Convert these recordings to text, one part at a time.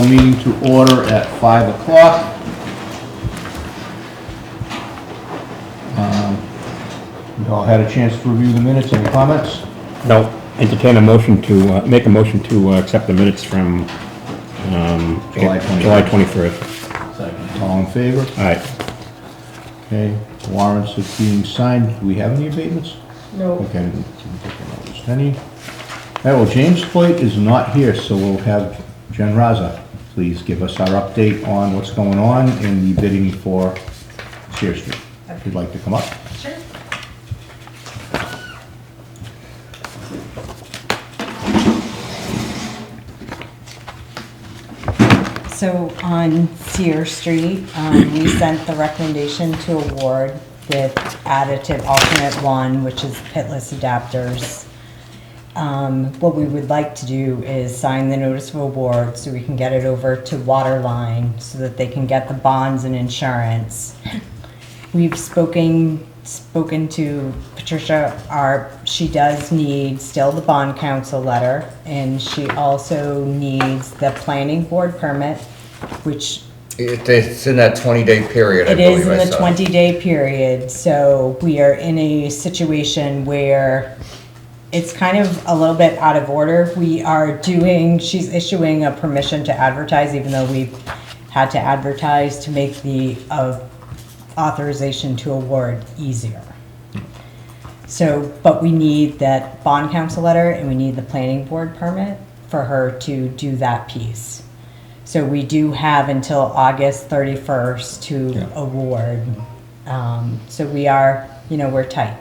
town meeting to order at 5 o'clock. You all had a chance to review the minutes. Any comments? No. Entertain a motion to, make a motion to accept the minutes from July 21st. July 21st. Second. All in favor? All right. Okay, warrants are being signed. Do we have any abatements? No. Okay, we can take a notice. Any? All right, well, James Coit is not here, so we'll have Jen Raza please give us our update on what's going on in the bidding for Sear Street. If you'd like to come up. Sure. So on Sear Street, we sent the recommendation to award with additive alternate one, which is pitless adapters. What we would like to do is sign the notice of award so we can get it over to Waterline so that they can get the bonds and insurance. We've spoken to Patricia. She does need still the bond council letter, and she also needs the planning board permit, which It's in that 20-day period, I it is believe in I the saw. 20-day period. So we are in a situation where it's kind of a little bit out of order. She's issuing a permission to advertise, even though we've had to advertise to make the authorization to award easier. So, but we need that bond council letter and we need the planning board permit for her to do that piece. So we do have until August 31st to award. So we are, we're tight.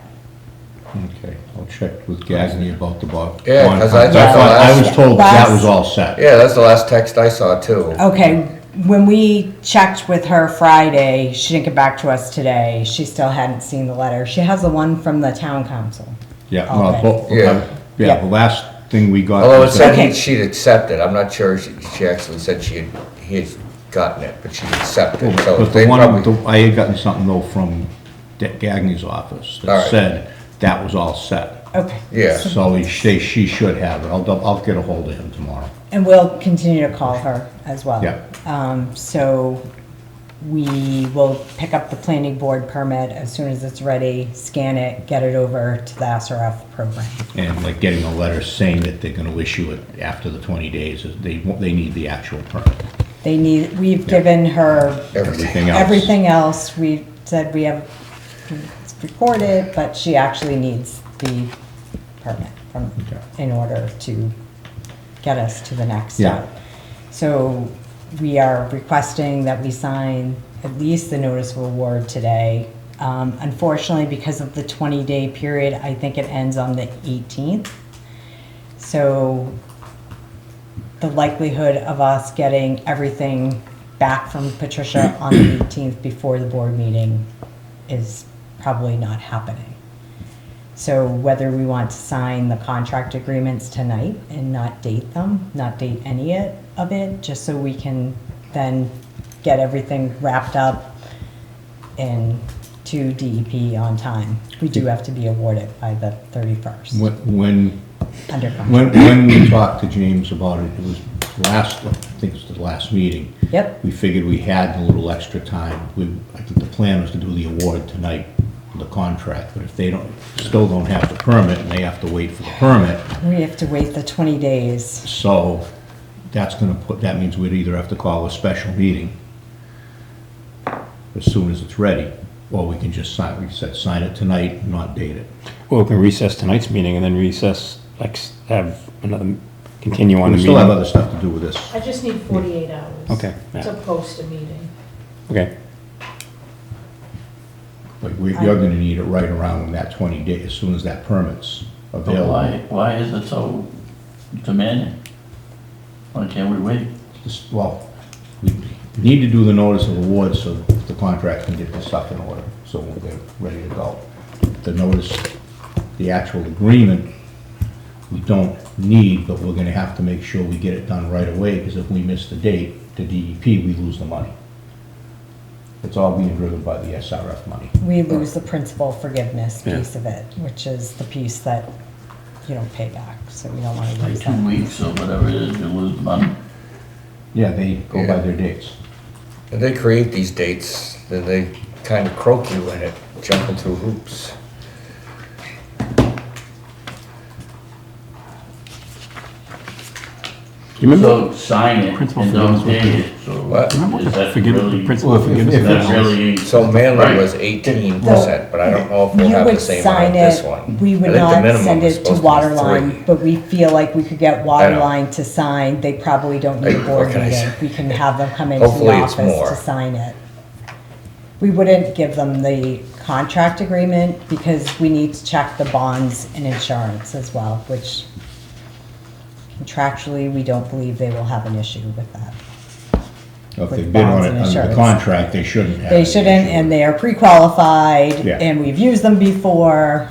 Okay, I'll check with Gagne about the bond. Yeah, bond 'cause I contract. thought I last- was told that was all set. Yeah, that's the last text I saw too. Okay, when we checked with her Friday, she didn't get back to us today. She still hadn't seen the letter. She has the one from the town council. Yeah, Okay. well, Yeah. yeah, the last thing we got. Although it was said that- Okay. she'd accepted, I'm not sure, she actually said he had gotten it, but she accepted, so But they the one, probably, I had gotten something though from Gagne's office All that right. said that was all set. Okay. yeah. So she should have it. I'll get a hold of him tomorrow. And we'll continue to call her as well. Yeah. So we will pick up the planning board permit as soon as it's ready, scan it, get it over to the SRF program. And like getting a letter saying that they're gonna issue it after the 20 days, they need the actual permit. We've given her Everything. everything else. We said we have, it's recorded, but she actually needs the permit in order to get us to the next step. So we are requesting that we sign at least the notice of award today. Unfortunately, because of the 20-day period, I think it ends on the 18th. So the likelihood of us getting everything back from Patricia on the 18th before the board meeting is probably not happening. So whether we want to sign the contract agreements tonight and not date them, not date any of it, just so we can then get everything wrapped up and to DEP on time. We do have to be awarded by the 31st. Under contract. When we talked to James about it, it was I think it was the last meeting. Yep. We figured we had a little extra time. I think the plan was to do the award tonight, the contract, but if they still don't have the permit and they have to wait for the permit, We have to wait the 20 days. so that means we'd either have to call a special meeting as soon as it's ready, or we can just sign it tonight and not date it. Well, we can recess tonight's meeting and then have another, continue on the We meeting. still have other stuff to do with this. I just need 48 hours. Okay, To yeah. post a meeting. Okay, Like, you're gonna need it right around when that 20 days, as soon as that permit's But available. why is it so demanding? Why can't we wait? Well, we need to do the notice of award so the contract can get the stuff in order, so we're ready to go. The notice, the actual agreement, we don't need, but we're gonna have to make sure we get it done right away, because if we miss the date to DEP, we lose the money. It's all being driven by the SRF money. We lose the principal forgiveness Yeah. piece of it, which is the piece that you don't pay back, so we don't want to Like lose 2 that. weeks or whatever it is, you lose money. Yeah, they go by their dates. And they create these dates, then they kind of croak you in it, jumping through hoops. You remember? So sign it Principal and don't forgiveness. date it, so What? Remember what is the that forgiveness, really? the principal Well, if forgiveness? it's- That really. So Manly Right. was 18%, but I don't know if we'll You have the would same on sign this it, one. we would I think the not minimum send is it to supposed be Waterline, 3. but we feel like we could get I Waterline to sign, they probably don't need a Hey, board what can I meeting. say? We can have them come into the Hopefully it's office more. to sign it. We wouldn't give them the contract agreement because we need to check the bonds and insurance as well, which contractually, we don't believe they will have an issue with that. If they With bid on bonds it and under the insurance. contract, they shouldn't have. They an shouldn't, issue. and they are pre-qualified, Yeah. and we've used them before.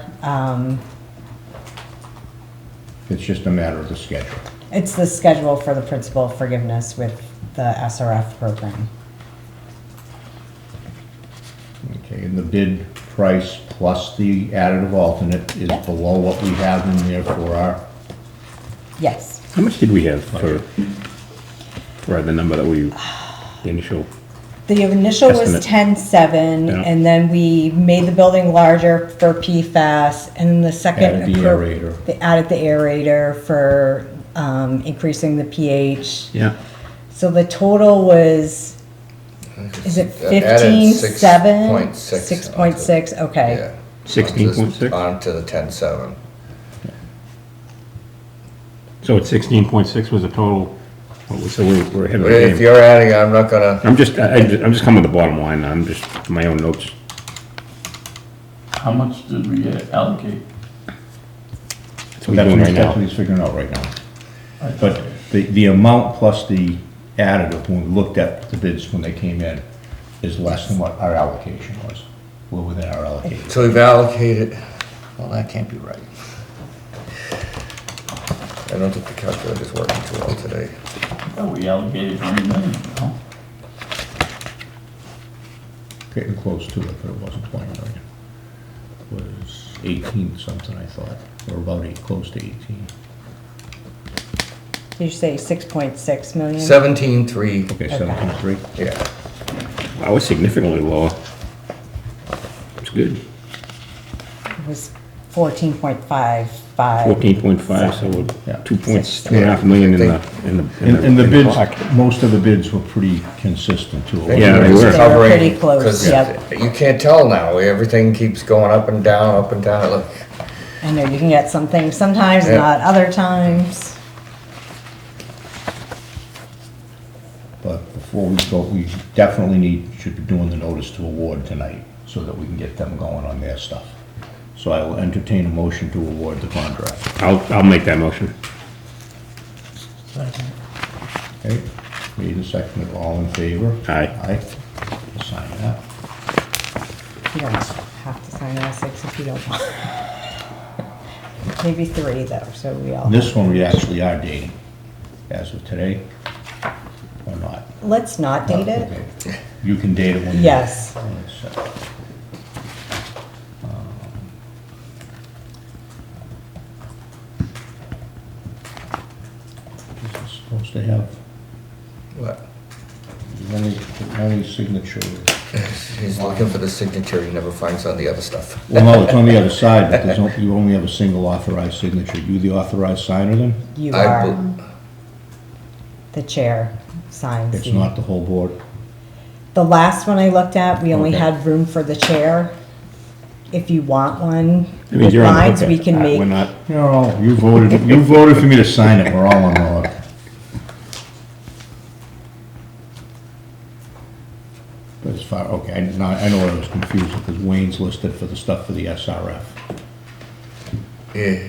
It's just a matter of the schedule. It's the schedule for the principal forgiveness with the SRF program. Okay, and the bid price plus the additive alternate is Yep. below what we have in there for our, Yes. How much did we have for the number that we, the initial? The initial was Estimate. 10.7, Yeah. and then we made the building larger for PFAS, and then the second. Added the aerator. They added the aerator for increasing the pH. Yeah. So the total was, is it Added 15.7? 6.6 6.6, okay. Yeah. 16.6? On to the 10.7. So it's 16.6 was the total, so we're ahead of the But if game. you're adding, I'm not gonna, I'm just coming to the bottom line, I'm just, my own notes. How much did we allocate? That's what we're doing right that's what now. he's figuring out right now. But the amount plus the additive, when we looked at the bids when they came in, is less than what our allocation was. We're within our allocation. so we've allocated, well, that can't be right. I don't think the calculator's working too well today. Oh, we allocated 20 million, no? Getting close to it, but it wasn't 20 million. It was 18 something, I thought, or about close to 18. Did you say 6.6 million? 17.3, Okay, 17.3. yeah. I was significantly lower. It's good. It was 14.55. 14.5, so we're Yeah. 2.5 million in the And the bids, pocket. most of the bids were pretty consistent too. Yeah, they were. They were pretty close, 'cause yep. You can't tell now, everything keeps going up and down, look. I know you can get some things sometimes, Yeah. not other times. But before we go, we definitely should be doing the notice to award tonight, so that we can get them going on their stuff. So I will entertain a motion to award the contract. I'll make that motion. Okay, made and seconded, all in favor? Aye. Aye. Sign that. You don't have to sign all 6 if you don't want. Maybe 3 though, so we all. And this one we actually are dating, as of today, or not? Let's not date it. Okay. You can date it when you. Yes. when it's set. This is supposed to have, What? any signature. He's looking for the signature, he never finds on the other stuff. Well, no, it's on the other side, but you only have a single authorized signature. You the authorized signer then? You I are, bel- the chair signs. It's the- not the whole board? The last one I looked at, we only Okay. had room for the chair. If you want one I mean, with you're on the lines, hook. we can We're make, not, No, you voted for me to sign it, we're all on the hook. But as far, okay, I know I was confused because Wayne's listed for the stuff for the SRF Yeah,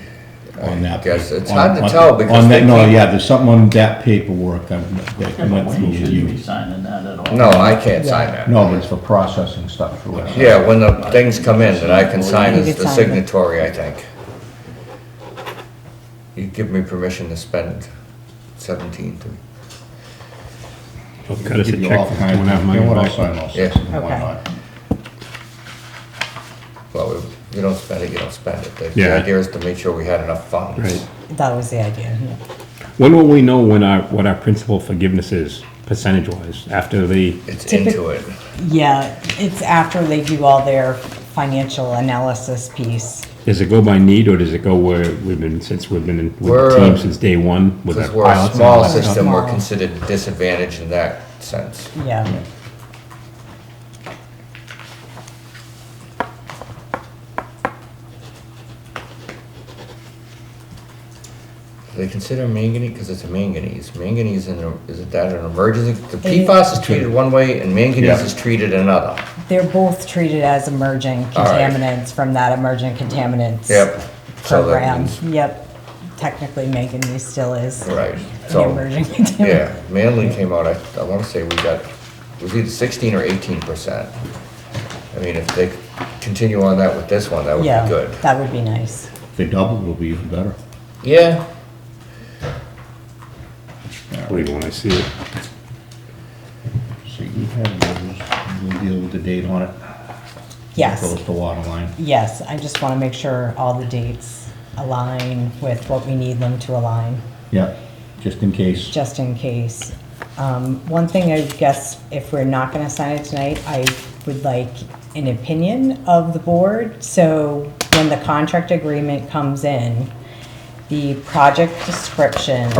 on I that. guess, it's on- hard to on- tell because On they that, no, keep- yeah, there's something on that paperwork that Yeah, but went through Wayne with shouldn't be you. signing that at all. No, I can't sign that. No, but it's for processing stuff through it. Yeah, when the things come in, that I can sign You as could the sign it. signatory, I think. You give me permission to spend 17 to, cut us a Give you check all for kinds of- 2.5 You know million what, I'll bucks. sign all six, Yeah. why Okay. not? well, if you don't spend it, you don't spend it. The Yeah. idea is to make sure we had enough funds. Right. that was the idea. Yeah. When will we know what our principal forgiveness is, percentage-wise, after the, It's into it. Yeah, it's after they do all their financial analysis piece. does it go by need, or does it go where we've been with We're, the team since day one? With Because our we're a pilots and all small that stuff? system, we're Small. considered disadvantaged in that sense. Yeah. Do they consider manganese, because it's a manganese, isn't that an emergency? The PFAS is treated one way and manganese Yeah. is treated another. They're both treated as emerging All right. contaminants from that emergent contaminants Yep. So that program. means- Yep. Technically, manganese still is Right, an so, emerging contaminant. yeah, Manly came out, I wanna say we got, it was either 16 or 18%. I mean, if they continue on that with this one, that would Yeah, be good. that would be nice. If they double, it'll be even better. Yeah, I believe when I see it. So you have those, we'll deal with the date on it. Yes. Goes to water line. Yes, I just want to make sure all the dates align with what we need them to align, Yeah, just in case. just in case. One thing, I guess, if we're not going to sign it tonight, I would like an opinion of the board. So when the contract agreement comes in, the project description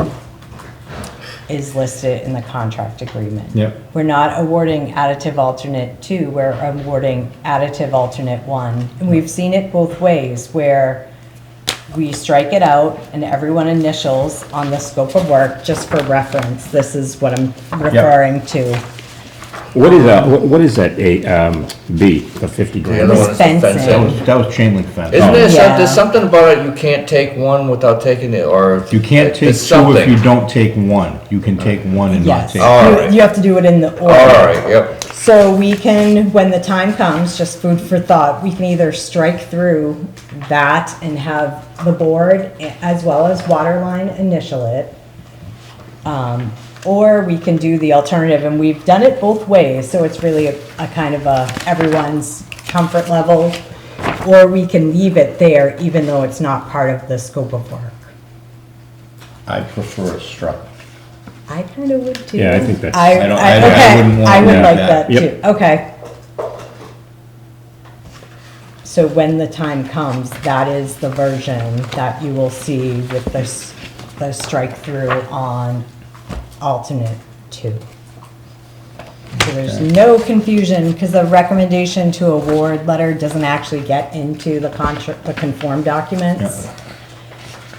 is listed in the contract agreement. Yep. We're not awarding additive alternate 2, we're awarding additive alternate 1. And we've seen it both ways, where we strike it out and everyone initials on the scope of work, just for reference. This is what I'm referring to. What is that, B, the 50 the grand? other one is the Fencing. fencing. That was chain link fence. Isn't there Yeah. there's something about it, you can't take one without taking it, or? You can't take there's two if something. you don't take one. You can take one and not Yes, take. All you, right. you have to do it in the order. All right, yep, So we can, when the time comes, just food for thought, we can either strike through that and have the board as well as Waterline initial it. Or we can do the alternative, and we've done it both ways, so it's really a kind of everyone's comfort level. Or we can leave it there even though it's not part of the scope of work. I prefer it struck. I kind of would too. Yeah, I think that's- I don't- I wouldn't Okay, want I would to like do that that. too, okay. So when the time comes, that is the version that you will see with the strike through on alternate 2. So there's no confusion, because the recommendation to award letter doesn't actually get into the contract, the conform documents.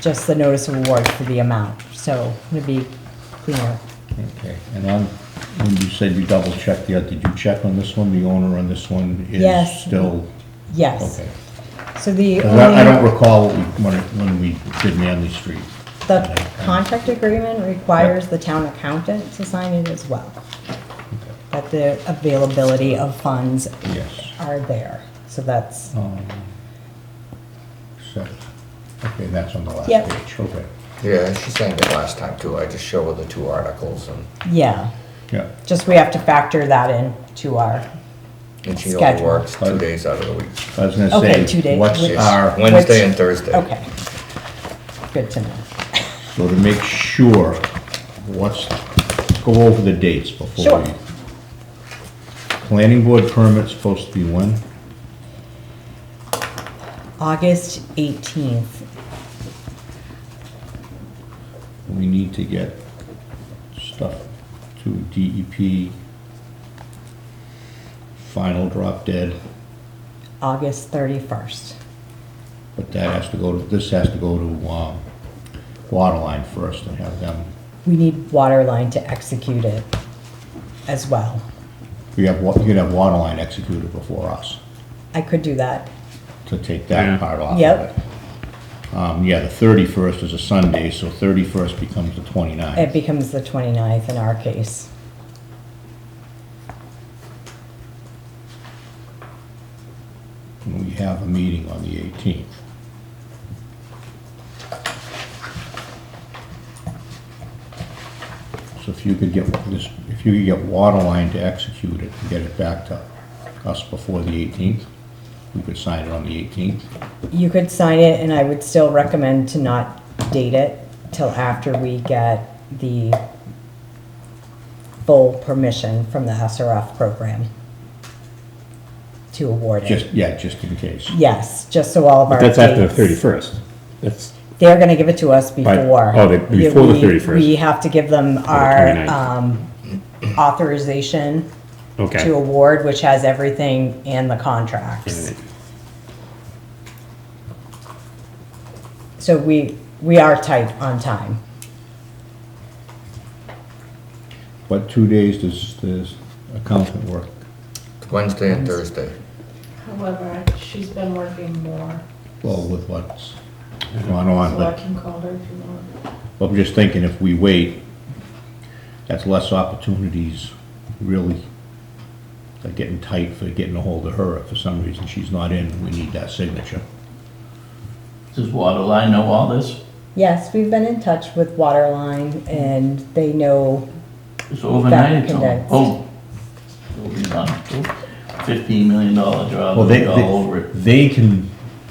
Just the notice of award for the amount, so it'll be cleaner. Okay, and when you said you double checked did you check on this one? The owner on this one is Yes. still, Yes. okay. So the 'Cause I don't only, recall when we did Manley Street. the contract agreement requires the town accountant to sign it as well. But the availability of funds Yes. are there, so that's, So, okay, that's on the last Yep. page, okay. yeah, she signed it last time too, I just show her the 2 articles yeah. Yeah, Just we have to factor that in to our, and she only Schedule. works 2 days out of the week, I was gonna Okay, say, 2 days. what's Which- our, Wednesday and Thursday. okay. Good to know. so to make sure, go over the dates before Sure. we. Planning board permit's supposed to be when? August 18th. We need to get stuff to DEP, final drop dead, August 31st. but this has to go to, Waterline first and have them, We need Waterline to execute it as well. you could have Waterline executed before us, I could do that. to take Yeah. that part off of Yep. it. Yeah, the 31st is a Sunday, so 31st becomes the 29th. It becomes the 29th in our case. And we have a meeting on the 18th. So if you could get Waterline to execute it and get it back to us before the 18th, we could sign it on the 18th. You could sign it, and I would still recommend to not date it till after we get the full permission from the SRF program to award it. Just in case. Yes, just so all of our But that's after the dates- 31st. That's, They're gonna give it to us before. Oh, before the We- 31st. We have to give them our 29th. authorization to okay. award, which has everything and the contracts. So we are tight on time. What 2 days does this accountant work? Wednesday and Thursday. However, she's been working more, Well, with what's going on, so I but can call her if you want. I'm just thinking if we wait, that's less opportunities, really. They're getting tight for getting a hold of her. If for some reason she's not in, we need that signature. Does Waterline know all this? Yes, we've been in touch with Waterline and they know, It's overnight, it's all, condensed. boom. It'll be done. $15 million job, Well, will be all over it. they can,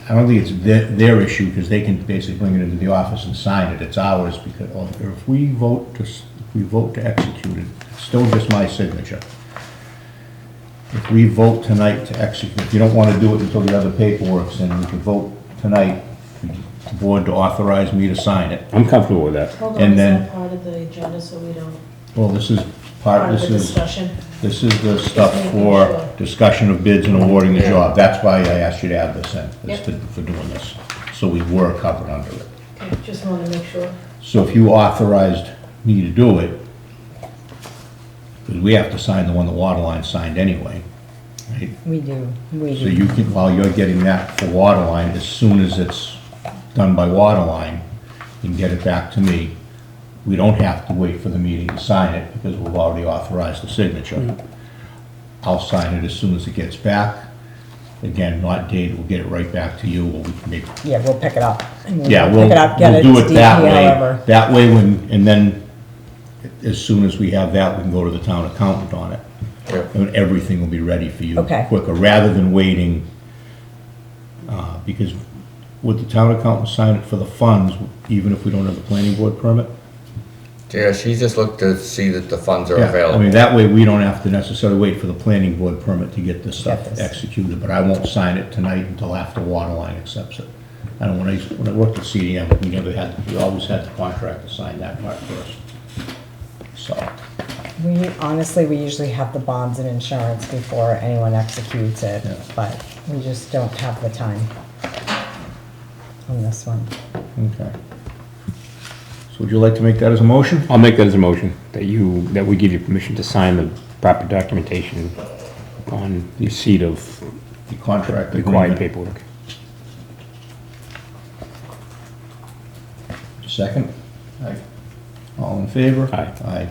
I don't think it's their issue, because they can basically bring it into the office and sign it. It's ours, because if we vote to execute it, it's still just my signature. If we vote tonight to execute, if you don't want to do it until the other paperwork's in, we can vote tonight, for the board to authorize me to sign it. I'm comfortable with that. Hold And on, is then- that part of the agenda, so we don't, Well, this is part of this the is, discussion? this is the stuff making for sure. discussion of bids and awarding the Yeah. job. That's why I asked you to add this in, is Yep. for doing this. So we were covered under it. Okay, just wanna make sure. So if you authorized me to do it, because we have to sign the one the Waterline signed anyway, right? we do. So you can, while you're getting that for Waterline, as soon as it's done by Waterline, you can get it back to me. We don't have to wait for the meeting to sign it, because we've already authorized the signature. I'll sign it as soon as it gets back. Again, not dated, we'll get it right back to you, or we can make, Yeah, we'll pick it up. And yeah, pick we'll it up, get do to it that DP, way. however. That way, and then, as soon as we have that, we can go to the town accountant on it. Yep. And everything will be ready for you Okay. quicker, rather than waiting, because would the town accountant sign it for the funds, even if we don't have the planning board permit? Yeah, she just looked to see that the funds are Yeah, I available. mean, that way we don't have to necessarily wait for the planning board permit to get this stuff Get this. executed, but I won't sign it tonight until after Waterline accepts it. I know when I worked at CDM, we always had the contractor sign that part first. So, We usually have the bonds and insurance before anyone executes it, Yeah. but we just don't have the time on this one. okay. So would you like to make that as a motion? I'll make that as a motion, that we give you permission to sign the proper documentation on receipt of The contract required agreement. paperwork. Second? All in favor? Aye. Aye.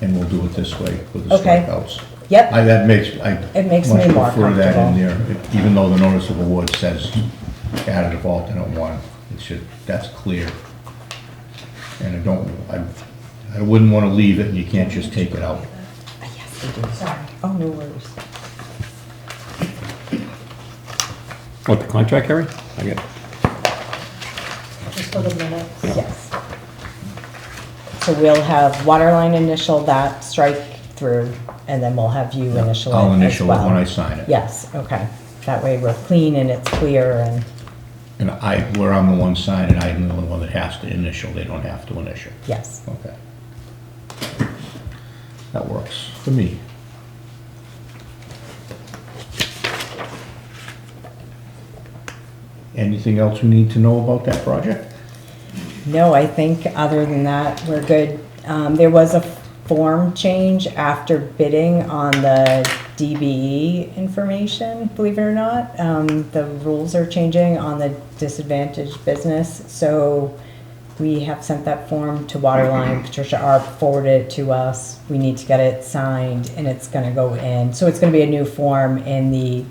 And we'll do it this way with the Okay. strikeouts. Yep, That makes, It makes me more much prefer that in comfortable. there, even though the notice of award says additive alternate one, it should, that's clear. And I wouldn't wanna leave it and you can't just take it out. yes, we do. Sorry. Oh, no worries. What, the contract, Harry? I get it. Just for the minutes. Yes. So we'll have Waterline initial that strike through, and then we'll have you initial it I'll as initial it when I well. sign it. Yes, okay. That way we're clean and it's clear and, And where I'm the one signing, I'm the only one that has to initial, they don't have to initial. yes. Okay. That works for me. Anything else we need to know about that project? No, I think other than that, we're good. There was a form change after bidding on the DBE information, believe it or not. The rules are changing on the disadvantaged business, so we have sent that form to Waterline. Patricia Arp forwarded it to us. We need to get it signed and it's gonna go in. So it's gonna be a new form in the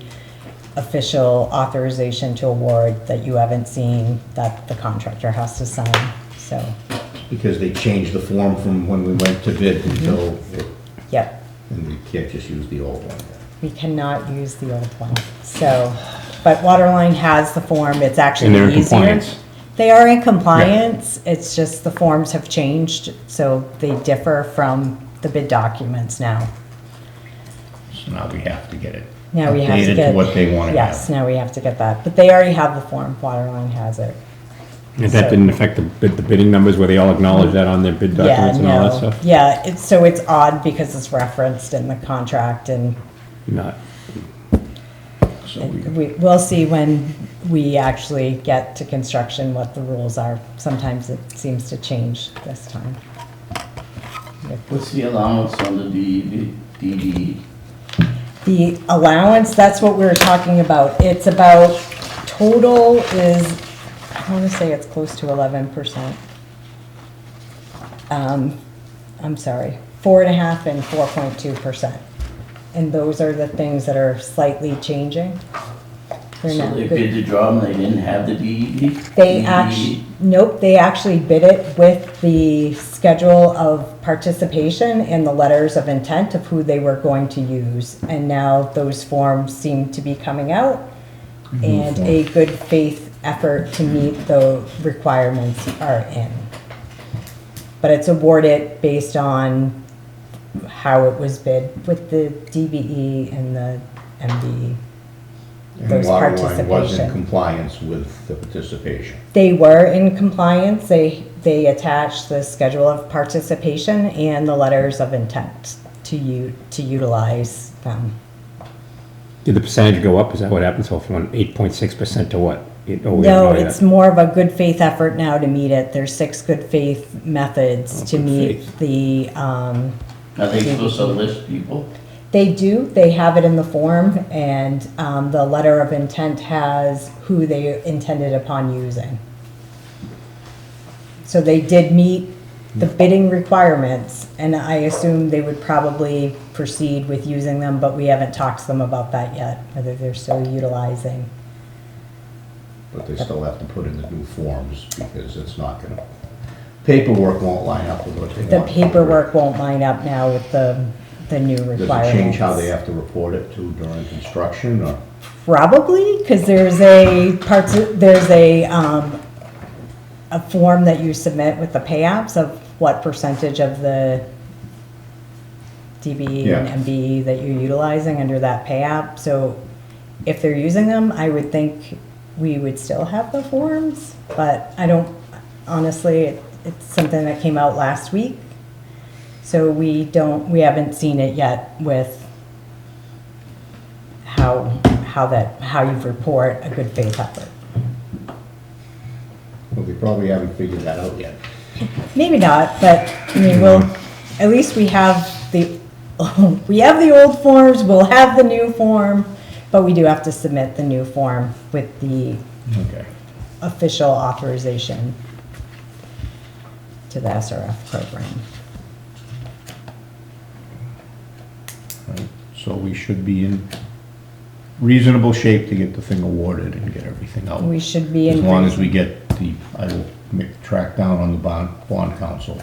official authorization to award that you haven't seen, that the contractor has to sign, so, Because they changed the form from when we went to bid until, yep. and we can't just use the old one. We cannot use the old one, so, but Waterline has the form, it's And they're actually in easier. compliance. They are in compliance, it's just the forms have changed, so they differ from the bid documents now. So now we have to get it Now we have to updated get. to what they want to Yes, have. now we have to get that, but they already have the form, Waterline has it. And that So- didn't affect the bidding numbers where they all acknowledge that on their bid Yeah, documents and all that no, stuff? yeah, it's odd because it's referenced in the contract and Not, So we- we'll see when we actually get to construction what the rules are. Sometimes it seems to change this time. What's the allowance on the DD? The allowance, that's what we were talking about. It's about, total is, I want to say it's close to 11%. I'm sorry, 4.5% and 4.2%. And those are the things that are slightly changing. They're So not they good. bid the job and they didn't have the DED? They actually, nope, they actually bid it with the schedule of participation and the letters of intent of who they were going to use. And now those forms seem to be coming out, and a good faith effort to meet the requirements are in. But it's awarded based on how it was bid with the DBE and the MBE. And Those Waterline was in participation. compliance with the participation. They were in compliance. They attached the schedule of participation and the letters of intent to utilize them. did the percentage go up? Is that what happened? So from 8.6% to what? We No, don't know yet. it's more of a good faith effort now to meet it. There's 6 good faith methods Oh, to good meet faith. the, Are they supposed to list people? they do, they have it in the form, and the letter of intent has who they intended upon using. So they did meet the bidding requirements, and I assume they would probably proceed with using them, but we haven't talked to them about that yet, whether they're still utilizing. But they still have to put in the new forms because it's not gonna, paperwork won't line up with what they The want. paperwork won't line up now with the new requirements. Does it change how they have to report it to during construction or? Probably, because there's a form that you submit with the pay apps of what percentage of the DBE Yeah. and MBE that you're utilizing under that pay app. So if they're using them, I would think we would still have the forms, but I don't, honestly, it's something that came out last week. So we haven't seen it yet with how you report a good faith effort. Well, they probably haven't figured that out yet. Maybe not, but I mean, at least we have the old forms, we'll have the new form, but we do have to submit the new form with the Okay. official authorization to the SRF program. Right. So we should be in reasonable shape to get the thing awarded and get everything out. We should be in. As long as we get I will track down on the bond council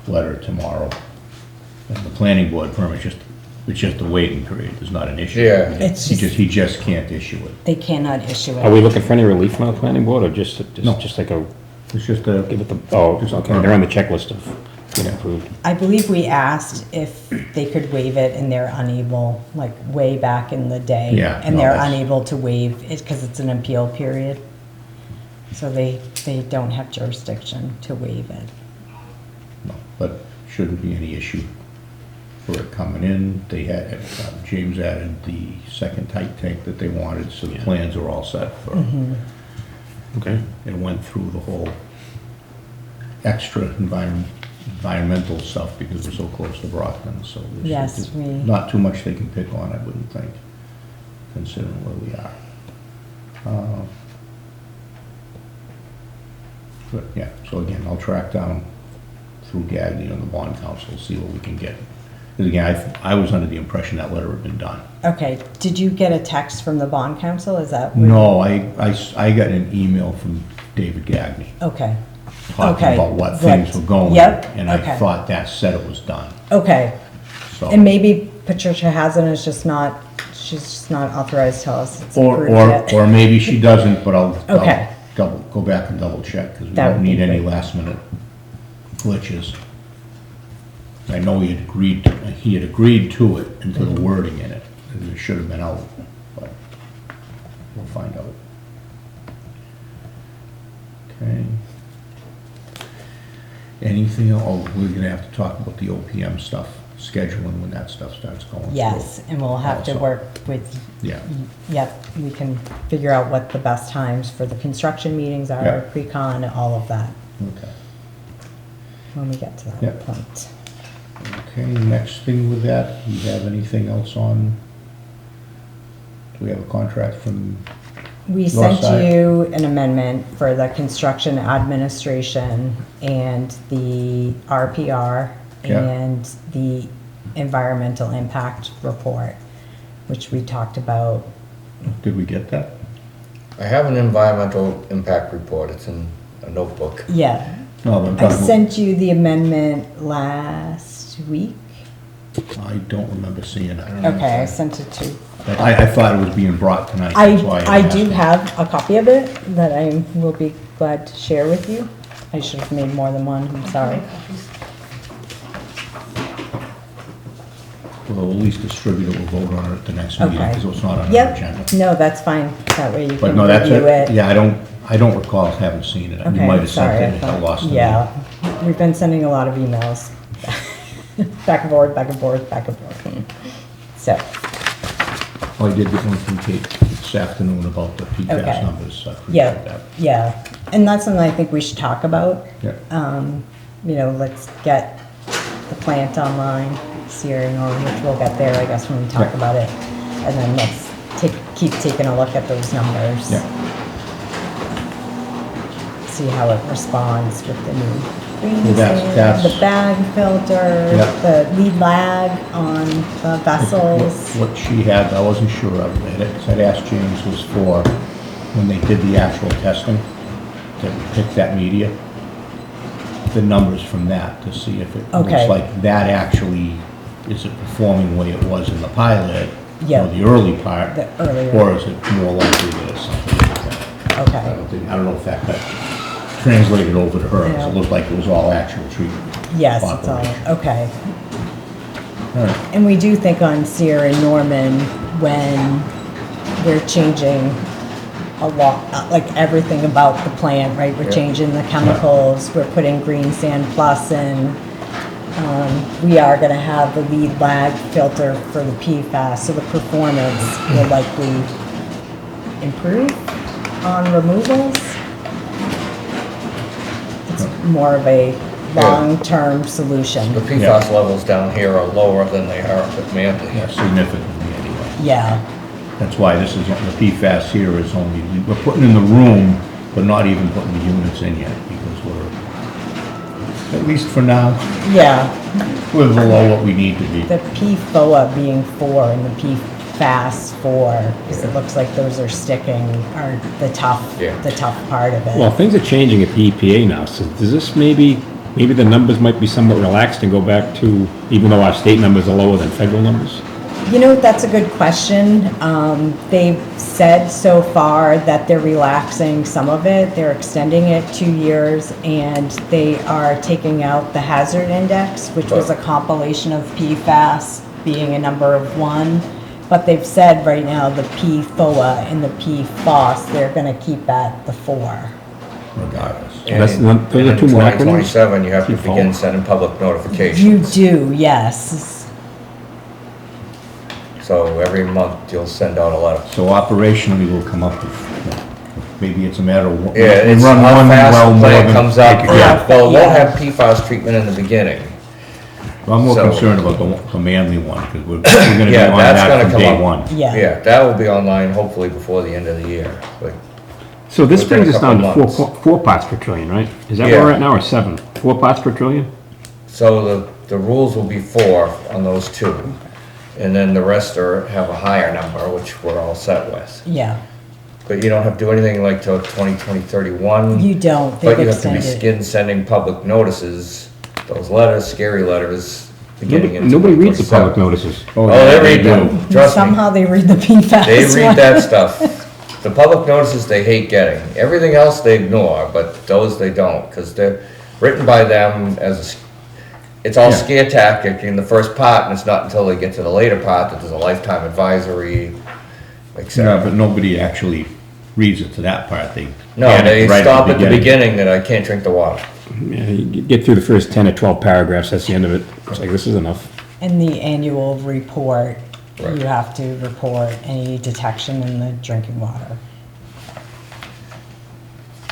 letter tomorrow. And the planning board permit, it's just a waiting period, there's not an issue. Yeah. It's He just can't issue it. They cannot issue Are we it. looking for any relief from the planning board or just No. like a, It's just give a, it the, oh, Just a okay, they're on the checklist of getting approved. I believe we asked if they could waive it and they're unable, like way back in the day. Yeah, And no, they're that's- unable to waive it because it's an appeal period. So they don't have jurisdiction to waive it. no, but shouldn't be any issue for it coming in. They had, James added the second tight tank that they wanted, so the Yeah. plans are all set for, Okay. it went through the whole extra environmental stuff because we're so close to Brockton, so Yes, there's we- not too much they can pick on, I wouldn't think, considering where we are. But, yeah, so again, I'll track down through Gagny on the bond council, see what we can get. Because again, I was under the impression that letter had been done. Okay, did you get a text from the bond council? Is that? what- No, I got an email from David Gagny Okay, talking Okay, about what right. things were going. Yep, And I okay. thought that said it was done, okay. so. And maybe Patricia hasn't, she's just not authorized to tell us it's Or, approved yet. or maybe she doesn't, but I'll Okay. go back and double check, because we That don't would be need any great. last minute glitches. I know he had agreed to it and to the wording in it, and it should have been out, but we'll find out. Okay. Anything else? Oh, we're gonna have to talk about the OPM stuff, scheduling when that stuff starts going through. Yes, and we'll have to Also. work with, Yeah, yep, we can figure out what the best times for the construction meetings Yeah. are, pre-con, all of that, okay. when we get to Yeah. that point. Okay, next thing with that, do you have anything else on? Do we have a contract from, We Your sent side. you an amendment for the construction administration and the RPR Yeah. and the environmental impact report, which we talked about. did we get that? I have an environmental impact report, it's in a notebook. Yeah, No, but I'm I talking about, sent you the amendment last week. I don't remember seeing it. Okay, I sent it to, I thought it was being brought tonight, that's why I asked do you. have a copy of it that I will be glad to share with you. I should have made more than one, I'm sorry. Well, at least distribute it, we'll vote on it at the next meeting, Okay. because it's not on our Yep, agenda. no, that's fine, that way you But can no, that's review it. it, yeah, I don't recall having seen it. You Okay, might have sorry, sent it, I lost it. yeah, we've been sending a lot of emails. Back and forth, back and forth, back and forth. So, Oh, I did get one from Kate this afternoon about the PFAS Okay. numbers, I appreciate yeah, that. yeah, and that's something I think we should talk about. Yeah, You know, let's get the plant online, searing on, which we'll get there, I guess, when we talk Yeah. about it. And then let's keep taking a look at those numbers. yeah, See how it responds with the new green Well, that's- sand, the bag filter, Yeah. the lead lag on the vessels. What she had, I wasn't sure of, it I'd asked James was for when they did the actual testing, to pick that media, the numbers from that, to see if it Okay. looks like that actually, is it performing the way it was in the pilot? Yeah. Or the early part? The earlier. Or is it more likely that it's something like that? Okay. I don't know if that got translated over to her, 'cause Yeah. it looked like it was all actual treatment. Yes, it's all, operation. okay. All right. And we do think on Sierra and Norman, when we're changing a lot, like everything about the plant, right? We're Yeah. changing the chemicals, we're putting green sand plus in. We are gonna have the lead lag filter for the PFAS, so the performance will likely improve on removals. It's more of a long-term solution. The PFAS levels down here are lower than they are up at Manly. Yeah, significantly anyway. Yeah, That's why this is, the PFAS here is only, we're putting in the room, but not even putting the units in yet, because we're, at least for now, yeah. we're below what we need to be. The PFOA being 4 and the PFAS 4, because it looks like those are sticking, are Yeah. the tough part of Well, it. things are changing at the EPA now, so does this maybe the numbers might be somewhat relaxed and go back to, even though our state numbers are lower than federal numbers? You know, that's a good question. They've said so far that they're relaxing some of it, they're extending it 2 years, and they are taking out the hazard index, which was a compilation of PFAS being a number of 1. But they've said right now the PFOA and the PFOS, they're gonna keep at the 4. Regardless. And That's in not- those are and two in more acronyms? 2027, you have to Keep begin following. sending public You notifications. do, yes. So every month, you'll send out a letter. So operationally, we'll come up with, maybe it's a matter of. Yeah, it's run how one fast well the more plant than- comes up. Yeah. Well, it won't Yeah. have PFAS treatment in the beginning. I'm more So- concerned about the Manly one, because we're gonna be Yeah, on that's that gonna from come day up. one. Yeah. Yeah, that will be online hopefully before the end of the year. But So this Within a brings us down to couple months. four parts per trillion, right? Is that where Yeah. we're at now, or 7? 4 parts per trillion? So the rules will be 4 on those 2. And then the rest have a higher number, which we're all set with. Yeah, But you don't have to do anything like till 2031. you don't, But they've you have to be extended. sending public notices, those letters, scary letters, beginning in Nobody reads the public 2027. notices. Oh, they read them, trust me. Somehow they read the PFAS They read one. that stuff. The public notices they hate getting. Everything else they ignore, but those they don't, because they're written by them as, it's all Yeah. scare tactic in the first part, and it's not until they get to the later part that there's a lifetime advisory, Yeah, etc. but nobody actually reads it to that part, they. No, add it they right stop at the beginning that I can't drink the water. Yeah, you get through the first 10 or 12 paragraphs, that's the end of it. It's like, this is enough. In the annual report, Right. you have to report any detection in the drinking water.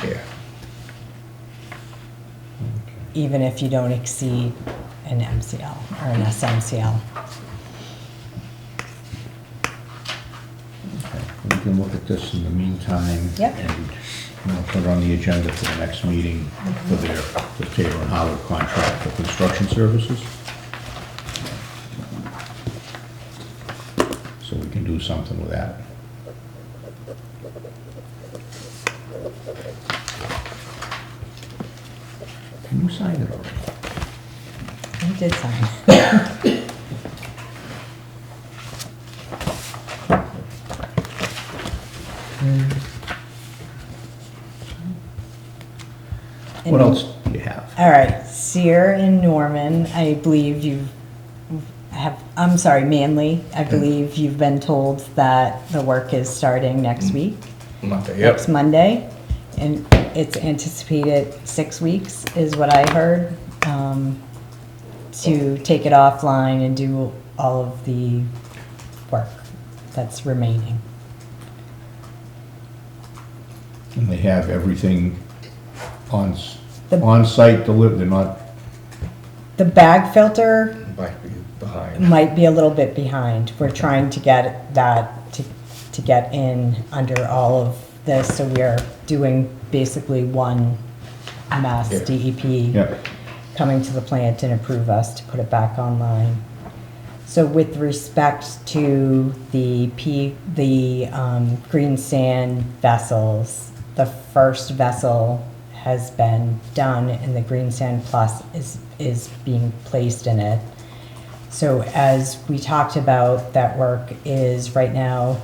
Yeah. Even if you don't exceed an MCL or an SMCL. We can look at this in the meantime. Yep. And, put it on the agenda for the next meeting for the Taylor and Howard contract for construction services. So we can do something with that. Can you sign it already? I did sign. What else do you have? All right, Sear and Norman, I believe you have, I'm sorry, Manley, I believe you've been told that the work is starting next week, Monday, yep. next Monday. And it's anticipated 6 weeks is what I heard, to take it offline and do all of the work that's remaining. And they have everything The- on-site delivered, they're not, The bag filter Might be behind. might be a little bit behind. We're trying to get that to get in under all of this, so we're doing basically one mass Yeah. DEP yeah, coming to the plant and approve us to put it back online. So with respect to the green sand vessels, the first vessel has been done and the green sand plus is being placed in it. So as we talked about, that work is right now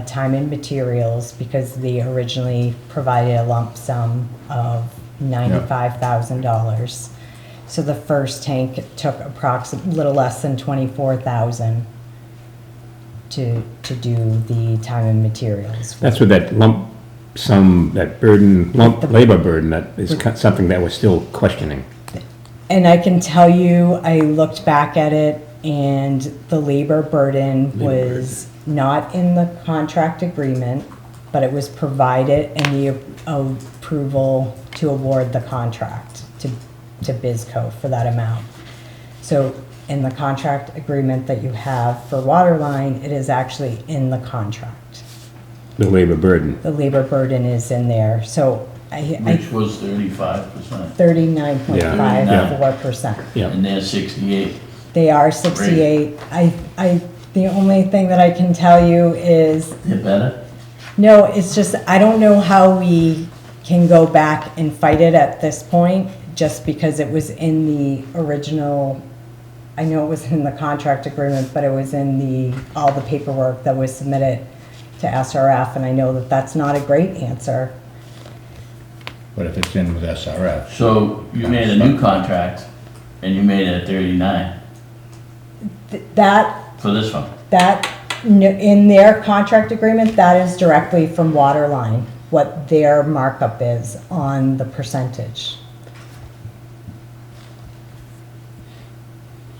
time and materials, because they originally provided a lump sum of $95,000. So the first tank took approximately, little less than 24,000 to do the time and materials. That's with that lump sum, that burden, labor burden, that is something that we're still questioning. And I can tell you, I looked back at it and the labor burden was not in the contract agreement, but it was provided in the approval to award the contract to BizCo for that amount. So in the contract agreement that you have for Waterline, it is actually in the contract. The labor burden. The labor burden is in there, so Which was 35%, 39.54%. Yeah. and they're 68. They are 68. The only thing that I can tell you is, They're better? no, it's just, I don't know how we can go back and fight it at this point, just because it was in the original, I know it was in the contract agreement, but it was in all the paperwork that was submitted to SRF, and I know that that's not a great answer. but if it's in with SRF. So you made a new contract, and you made it at 39 That for this one. in their contract agreement, that is directly from Waterline, what their markup is on the percentage.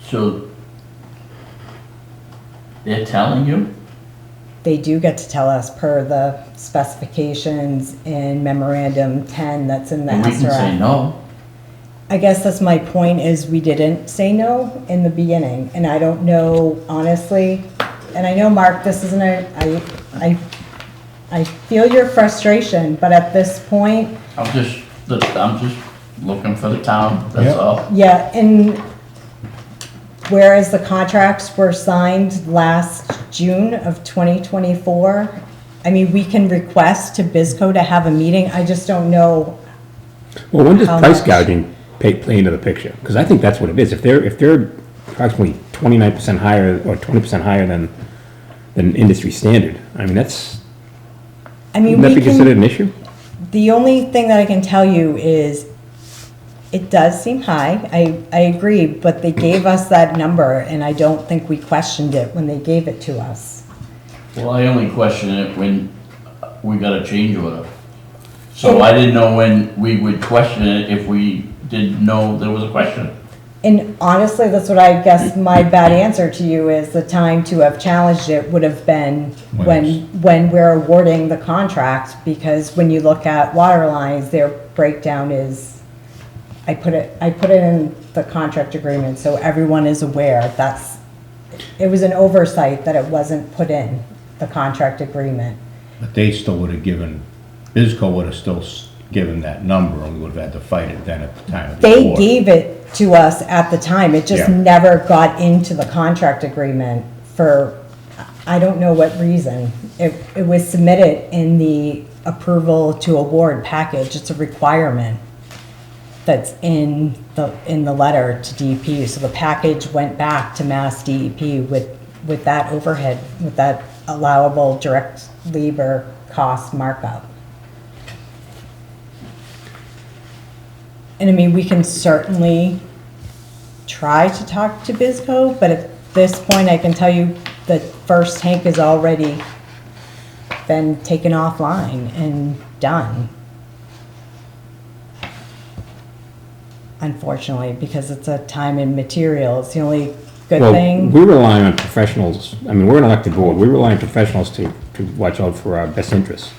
So they're telling you? They do get to tell us per the specifications in memorandum 10 that's in the And we can say SRF. no. I guess that's my point, is we didn't say no in the beginning, and I don't know, honestly, and I know, Mark, this isn't I feel your frustration, but at this point, I'm just looking for the town, that's Yep. all. yeah, and whereas the contracts were signed last June of 2024, I mean, we can request to BizCo to have a meeting, I just don't know. Well, when does How price much? gouging play into the picture? Because I think that's what it is. If they're approximately 29% higher or 20% higher than industry standard, I mean, that's I mean, Wouldn't that we be considered can, an issue? the only thing that I can tell you is it does seem high. I agree, but they gave us that number and I don't think we questioned it when they gave it to us. Well, I only questioned it when we got a change order. So I didn't know when we would question it if we didn't know there was a question. And honestly, that's what I guess my bad answer to you is the time to have challenged it would have been when we're awarding the contract, because when you look at water lines, their breakdown is, I put it in the contract agreement, so everyone is aware. It was an oversight that it wasn't put in the contract agreement. But they still would have given, BISCO would have still given that number, and we would have had to fight it then at the time of the They award. gave it to us at the time, it just Yeah. never got into the contract agreement for, I don't know what reason. It was submitted in the approval to award package, it's a requirement that's in the letter to DEP, so the package went back to Mass DEP with that overhead, with that allowable direct labor cost markup. And I mean, we can certainly try to talk to BISCO, but at this point, I can tell you the first tank has already been taken offline and done. Unfortunately, because it's a time and material, it's the only good Well, thing. we rely on professionals, I mean, we're an elected board, we rely on professionals to watch out for our best interests.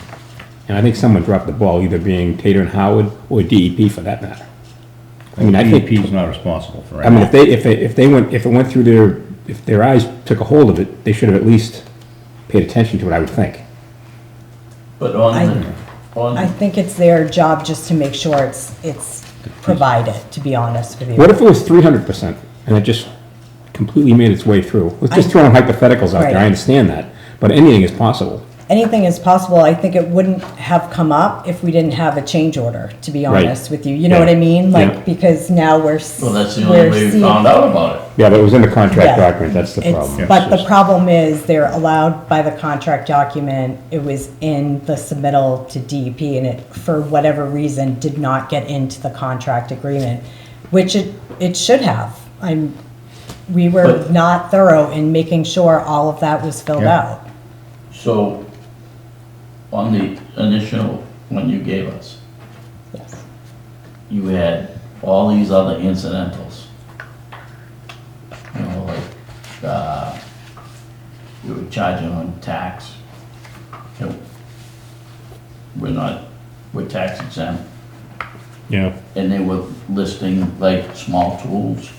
And I think someone dropped the ball, either being Tater and Howard or DEP for that matter. I mean, I think, DEP's not responsible for I mean, anything. if it went through if their eyes took a hold of it, they should have at least paid attention to it, I would think. But I think it's their job just to make sure it's provided, to be honest with you. What if it was 300% and it just completely made its way through? Let's just throw in hypotheticals out there, I Right. understand that, but anything is possible. Anything is possible. I think it wouldn't have come up if we didn't have a change order, to be Right. honest with you. You know Yeah. what I mean? Yeah. Like, because now we're. Well, that's the only way we seeing- found out about it. Yeah, but it was in the contract Yeah. document, that's the It's- problem. But the problem is, they're allowed by the contract document, it was in the submittal to DEP, and it, for whatever reason, did not get into the contract agreement, which it should have. We were But- not thorough in making sure all of that was filled Yeah. out. So, on the initial one you gave us, Yes. you had all these other incidentals. You know, like, you were charging on tax. You know, we're tax exempt, Yeah. and they were listing like small tools.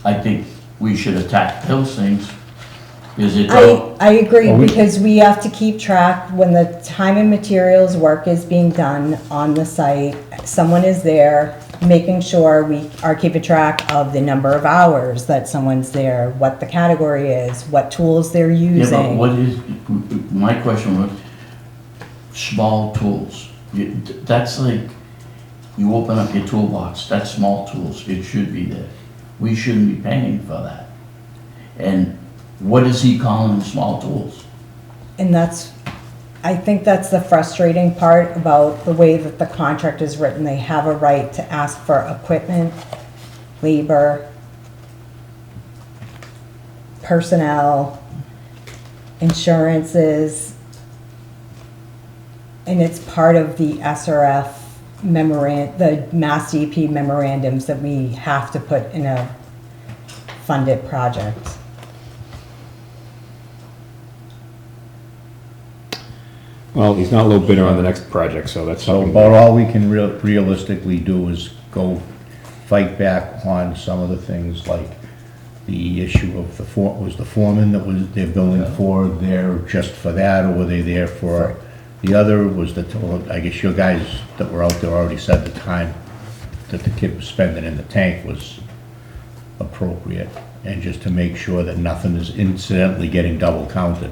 I think we should attack those things, because it's all, I agree, Well, we- because we have to keep track when the time and materials work is being done on the site. Someone is there, making sure we are keeping track of the number of hours that someone's there, what the category is, what tools they're yeah, but using. what is, my question was, small tools. That's like, you open up your toolbox, that's small tools, it should be there. We shouldn't be paying for that. And what is he calling small tools? And I think that's the frustrating part about the way that the contract is written. They have a right to ask for equipment, labor, personnel, insurances, and it's part of the SRF the Mass DEP memorandums that we have to put in a funded project. Well, he's not a low bidder on the next project, so that's So something. about all we can realistically do is go fight back on some of the things like the issue of was the foreman that was, they're billing for, there just for that, or were they there for the other? Was I guess your guys that were out there already said the time that the kid was spending in the tank was appropriate, and just to make sure that nothing is incidentally getting double counted.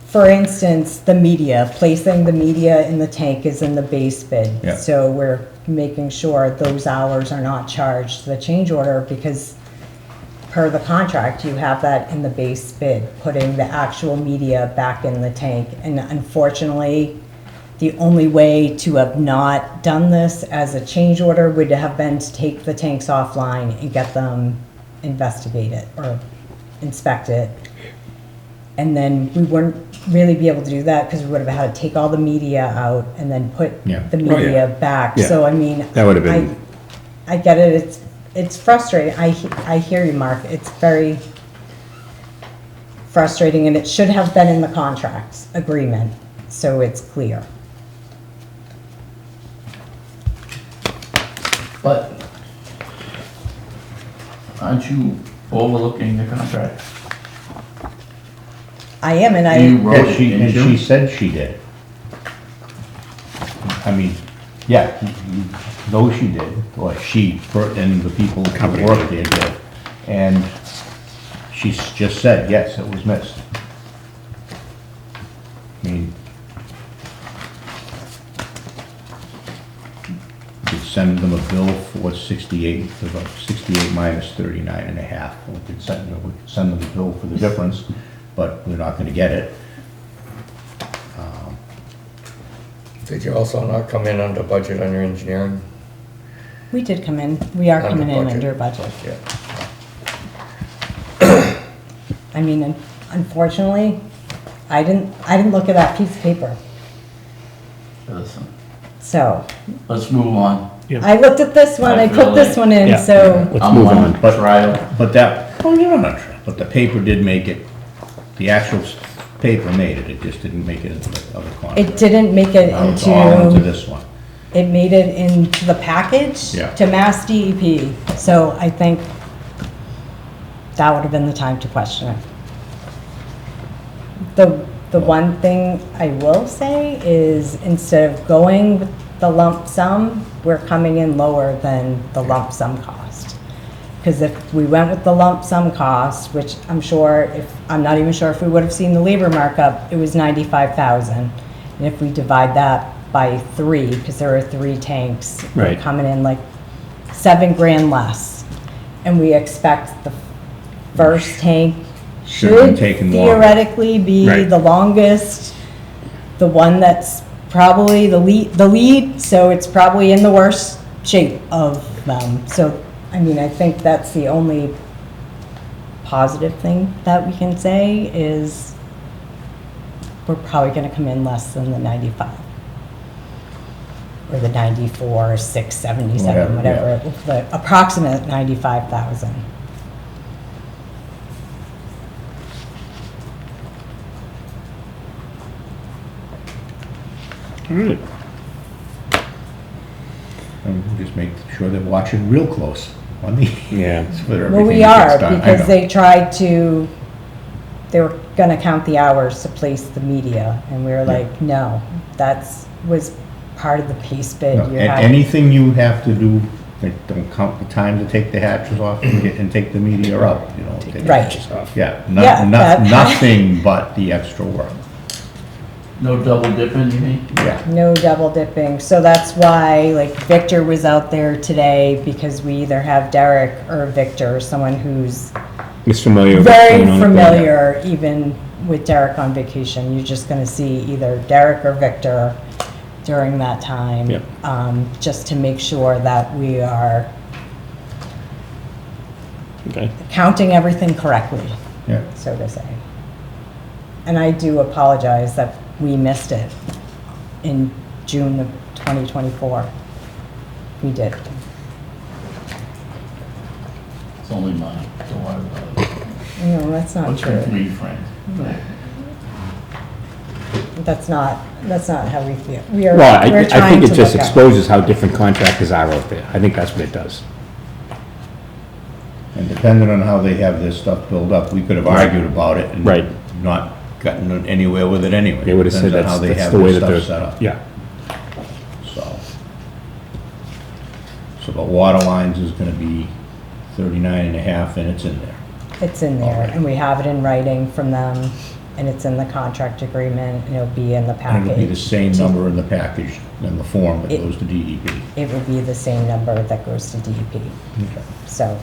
For instance, the media, placing the media in the tank is in the base bid. Yeah. So we're making sure those hours are not charged to the change order, because per the contract, you have that in the base bid, putting the actual media back in the tank. And unfortunately, the only way to have not done this as a change order would have been to take the tanks offline and get them investigated or inspected. And then we wouldn't really be able to do that because we would have had to take all the media out and then put Yeah. the Oh, yeah. media back. Yeah. So, I mean, That would have been- I get it, it's frustrating, I hear you, Mark, it's very frustrating, and it should have been in the contracts agreement, so it's clear. But aren't you overlooking the contract? I am, and You I, wrote And it, she, didn't and you? she said she did. I mean, yeah, you know she did, or she, and the people who worked there did. And she just said, yes, it was missed. I mean, you could send them a bill for 68, about 68 minus 39 and a half. We could send them a bill for the difference, but we're not gonna get it. Did you also not come in under budget on your engineering? we did come in, we are Under coming in budget. under budget. Yeah. I mean, unfortunately, I didn't look at that piece of paper, Listen, so. let's move on. I looked at this one, I put this one in, Yeah. so, Let's I'm move on on. trial. But that, oh, you're not sure, but the paper did make it, the actual paper made it just didn't make it into the other contract. it didn't make it Now it's all into into, this one. it made it into the package Yeah. to Mass DEP, so I think that would have been the time to question it. The one thing I will say is, instead of going with the lump sum, we're coming in lower than the lump sum cost. Because if we went with the lump sum cost, which I'm not even sure if we would have seen the labor markup, it was 95,000. And if we divide that by 3, because there are 3 tanks, we're Right. coming in like 7 grand less. And we expect the first tank Should've been should taken longer. theoretically be Right. the longest, the one that's probably the lead, so it's probably in the worst shape of them. So, I mean, I think that's the only positive thing that we can say is we're probably gonna come in less than the 95. Or the 94, 677, Whatever, whatever, the approximate 95,000. All right. And we'll just make sure they're watching real close on the. Yeah. Well, we are, because they tried to, they were gonna count the hours to place the media, and we were like, no, was part of the piece bid. You had- Anything you have to do, they don't count the time to take the hatches off and take the media out, you know. they- Right. Yeah, Yeah, that- nothing but the extra work. No double dipping, you mean? Yeah. No double dipping, so that's why, like, Victor was out there today, because we either have Derek or Victor, someone who's Miss Familiar. with what's very going on. familiar, even with Derek on vacation. You're just gonna see either Derek or Victor during that time. Yep. Just to make sure that we are Okay. counting everything correctly, Yeah. so to say. And I do apologize that we missed it in June of 2024. We did. It's only mine, don't worry about it. No, that's not What's your true. three, Frank? That's not how we feel. We're Well, I trying think to it just look out. exposes how different contractors are out there. I think that's what it does. And depending on how they have this stuff built up, we could have argued about it and Right. not gotten anywhere with it anyway. They would have said Depends on how they that's have the way this that stuff they're, set up. yeah. So the water lines is gonna be 39 and a half, and it's in there. It's in there, Alright. and we have it in writing from them, and it's in the contract agreement, and it'll be in the And package. it'll be the same number in the package, in the form that It- goes to DEP. It will be the same number that goes to DEP, Okay. so.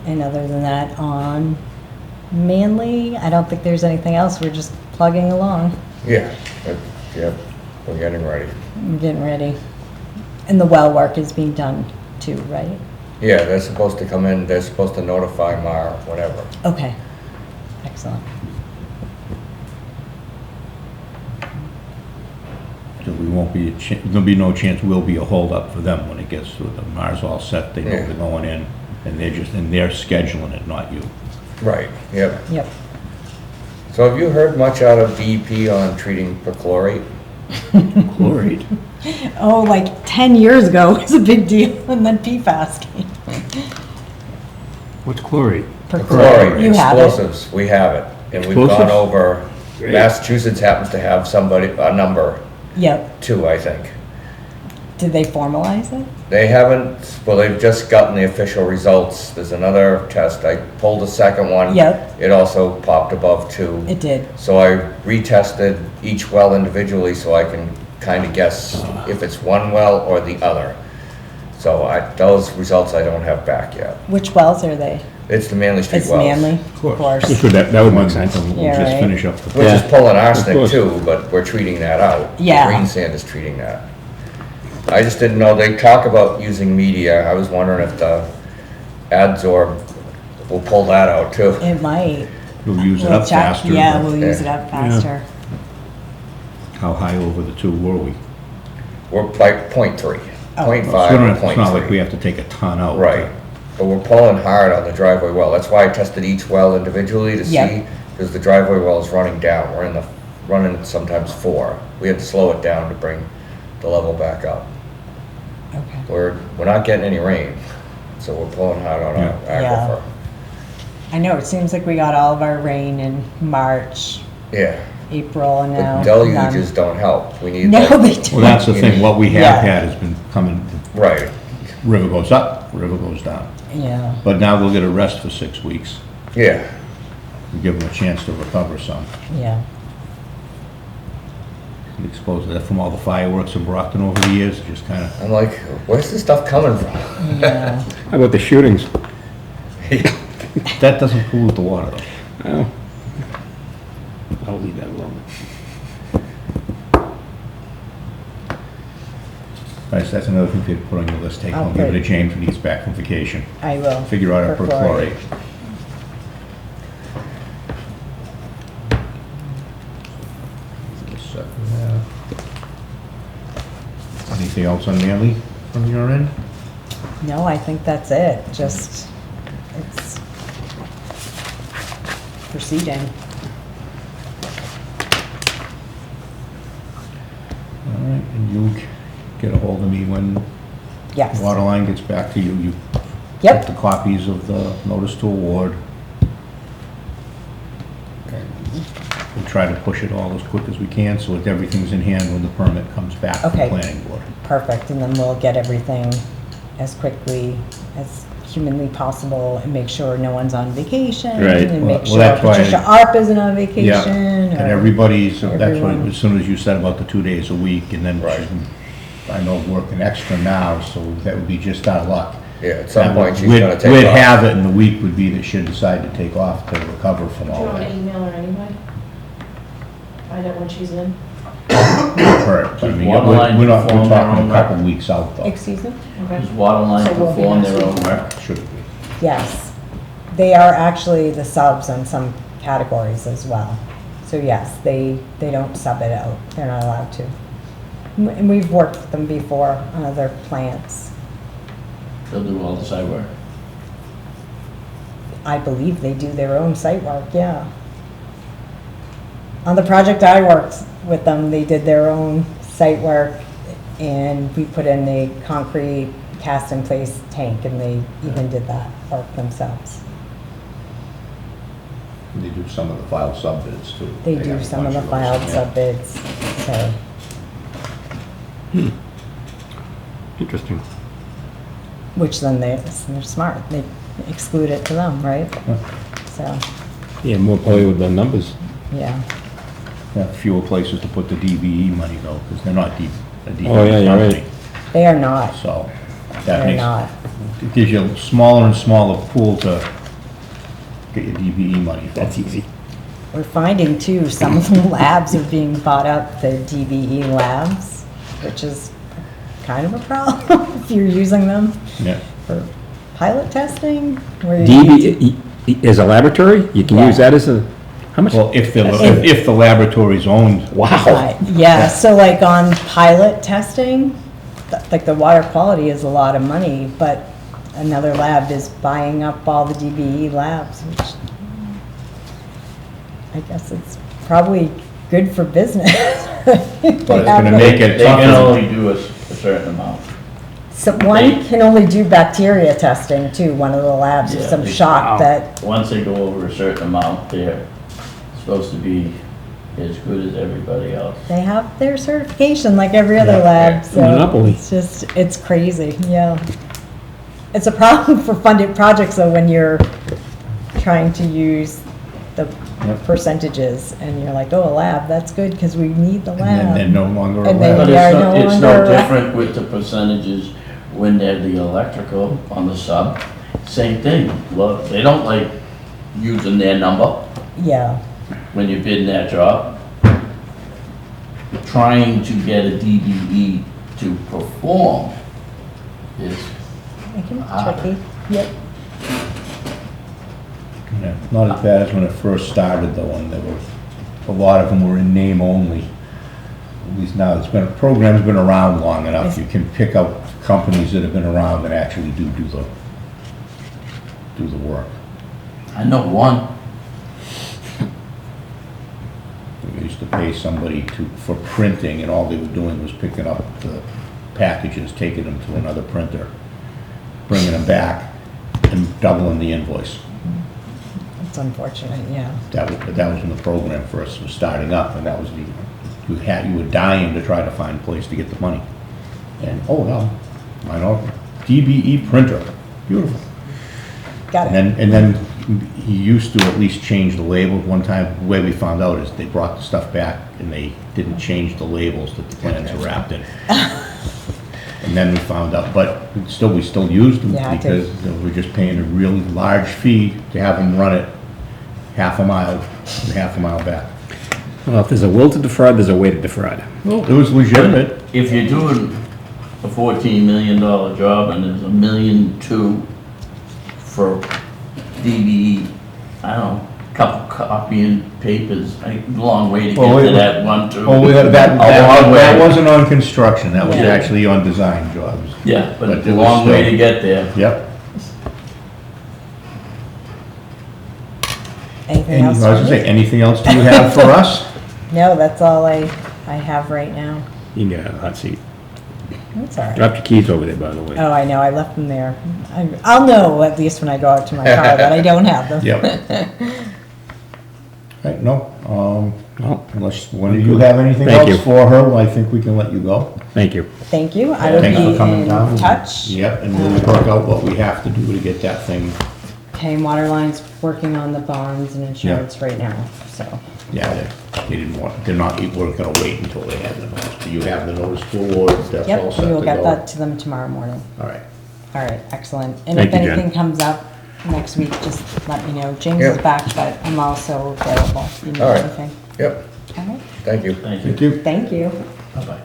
And other than that, on Manly, I don't think there's anything else. We're just plugging along, Yeah, yeah, we're getting ready. getting ready. And the well work is being done too, right? Yeah, they're supposed to come in, they're supposed to notify Mar, whatever. Okay, excellent. So we won't be, there'll be no chance we'll be a holdup for them when it gets through. The Mars all set, they know Yeah. they're going in, and they're scheduling it, not you. Right, yep. Yep. So have you heard much out of DEP on treating perchlorate? Chloride. Oh, like 10 years ago was a big deal, and then PFAS came. What's chloride? Perchlorate, You have it. explosives, we have it. And we've gone Explosives? over, Great. Massachusetts happens to have a number Yep. 2, I think. Did they formalize it? They haven't, well, they've just gotten the official results. There's another test. I pulled a second one. Yep. It also popped above 2. It did. So I retested each well individually so I can kind of guess if it's one well or the other. So those results I don't have back yet. Which wells are they? It's the Manley Street It's wells. Manly, Of course. of course. Which would, that would make sense. We'll Yeah, just right. finish up the. Which is Yeah. pulling Of arsenic course. too, but we're treating that out. Yeah. Green sand is treating that. I just didn't know, they talk about using media. I was wondering if the adsorb will pull that out too. It might. You'll use it We'll up check- faster. Yeah, but we'll use it up faster. How high over the 2 were we? We're like 0.3, Oh. 0.5 So or it's not like we 0.3. have to take a ton out. Right, but we're pulling hard on the driveway well. That's why I tested each well individually to Yep. see, because the driveway well is running down. We're running sometimes 4. We had to slow it down to bring the level back up. Okay. We're not getting any rain, so we're pulling hard on our Yeah. aquifer. I know, it seems like we got all of our rain in March, Yeah, April, and now but none. deluges don't help. We need No, that. they don't. Well, that's the thing, what we have Yeah. had has been coming, Right, river goes up, river goes down. Yeah, But now we'll get a rest for 6 weeks, yeah. and give them a chance to recover some. yeah. Exposed to that from all the fireworks in Brockton over the years, just kind of, I'm like, where's this stuff coming from? Yeah. How about the shootings? that doesn't pollute the water though. Well, I'll leave that alone. Right, so that's another thing to put on your list, take I'll home, give it put- to James when he gets back from vacation. I will. Figure out our perchlorate. Set for that. Anything else on Manly from your end? No, I think that's it, just, it's proceeding. All right, and you'll get a hold of me when Yes. Waterline gets back to you. You Yep. get the copies of the notice to award. And we'll try to push it all as quick as we can, so that everything's in hand when the permit comes back from the Okay. planning board. Perfect, and then we'll get everything as quickly as humanly possible and make sure no one's on vacation. Right. And Well, make sure that's why- Patricia Arp isn't on Yeah, vacation. and or- everybody's, that's what, everyone. as soon as you said about the 2 days a week, and then Right. I know working extra now, so that would be just our luck. Yeah, at some That point would- she's we'd- gonna take We'd off. have it, and the week would be that she'd decide to take off to recover from Do you all want that. to email her anyway? Find out when she's in? Correct. I mean, Water we're line we're not, we're perform their talking own a couple work. weeks out though. Excuse me? Okay. Does Waterline So we'll be perform their next own week. work? Should be. Yes. They are actually the subs on some categories as well. So yes, they don't sub it out. They're not allowed to. And we've worked with them before on other plants. They'll do all the site work. I believe they do their own site work, yeah. On the project I worked with them, they did their own site work, and we put in a concrete cast-in-place tank, and they even did that work themselves. They do some of the filed sub bids too. They have do a some of bunch the those, filed yeah. sub bids, so, Interesting. which then they're smart, they exclude it to them, right? So, Yeah, more play with the numbers. yeah, Yeah, fewer places to put the DBE money though, because they're not deep, a DBE Oh, yeah, you're right. company. they are not, So that they're makes, not, it gives you a smaller and smaller pool to get your DBE money from. That's easy. We're finding too, some of the labs are being bought out, the DBE labs, which is kind of a problem if you're using them Yeah. for pilot testing. Where you need to- DB is a laboratory? You can Yeah. use that as a, how much? Well, if the laboratory's owned, Wow. Yeah, so like on pilot testing, like the water quality is a lot of money, but another lab is buying up all the DBE labs, which I guess it's probably good for business. But it's gonna make it They can tougher. only do a certain amount. So one can only do bacteria testing too, one of the labs, Yeah, so I'm they- shocked that, Once they go over a certain amount, they're supposed to be as good as everybody else. they have their certification like every other Yeah, lab, so. Monopoly. It's just, it's crazy, yeah. It's a problem for funded projects though, when you're trying to use the Yep. percentages and you're like, oh, a lab, that's good because we need the And then lab. they're no longer And then- allowed. But Yeah, it's no no, it's no wonder- different with the percentages when they're the electrical on the sub. Same thing. Well, they don't like using their number Yeah, when you're bidding that job. Trying to get a DBE to perform is, it can be Ah. tricky, yep. Yeah, not as bad as when it first started though, and there were, a lot of them were in name only. At least now, program's been around long enough, you can pick out companies that have been around that actually do the work. I know one. We used to pay somebody for printing, and all they were doing was picking up the packages, taking them to another printer, bringing them back, and doubling the invoice. It's unfortunate, yeah. That was when the program first was starting up, and that was you were dying to try to find a place to get the money. And, oh, no, I know, DBE printer, beautiful. Got it. And then he used to at least change the labels. One time, the way we found out is they brought the stuff back and they didn't change the labels that the plans were wrapped in. And then we found out, but we still used them Yeah, I because we're just paying a really large fee to have them run it half a mile and half a mile back. Well, if there's a will to defraud, there's a way to defraud. Well, it was legitimate. If you're doing a $14 million job and there's $1.2 million for DBE, I don't know, couple copying papers, a long way to Well, get to we- that one too. Oh, A long that way. wasn't on construction, that was Yeah. actually on design jobs. Yeah, but but it's it a was long way still- to get there. Yep. Anything And I else? was gonna for say, me? anything else do you have for us? No, that's all I have right now. You can get a hot seat. That's all right. Drop your keys over there, by the way. Oh, I know, I left them there. I'll know at least when I go out to my car that I don't have them. Yep. Right, no, Well, unless, when do you have anything Thank you. else for her, I think we can let you go. thank you. Thank you, I will Thanks for be coming in down. touch. Yep, and we'll work out what we have to do to get that thing, Okay, Waterline's working on the bonds and insurance right now, so. yeah, they didn't want, we're gonna wait until they have the notice. Do you have the notice to award? That's all Yep, set we will to get go? that to them tomorrow morning. All right. All right, excellent. And Thank if you, Jen. anything comes up next week, just let me know. James Yeah. is back, but I'm also available if you need All right. anything. Yep, All right, thank you. Thank you. Thank you. thank you. Bye-bye.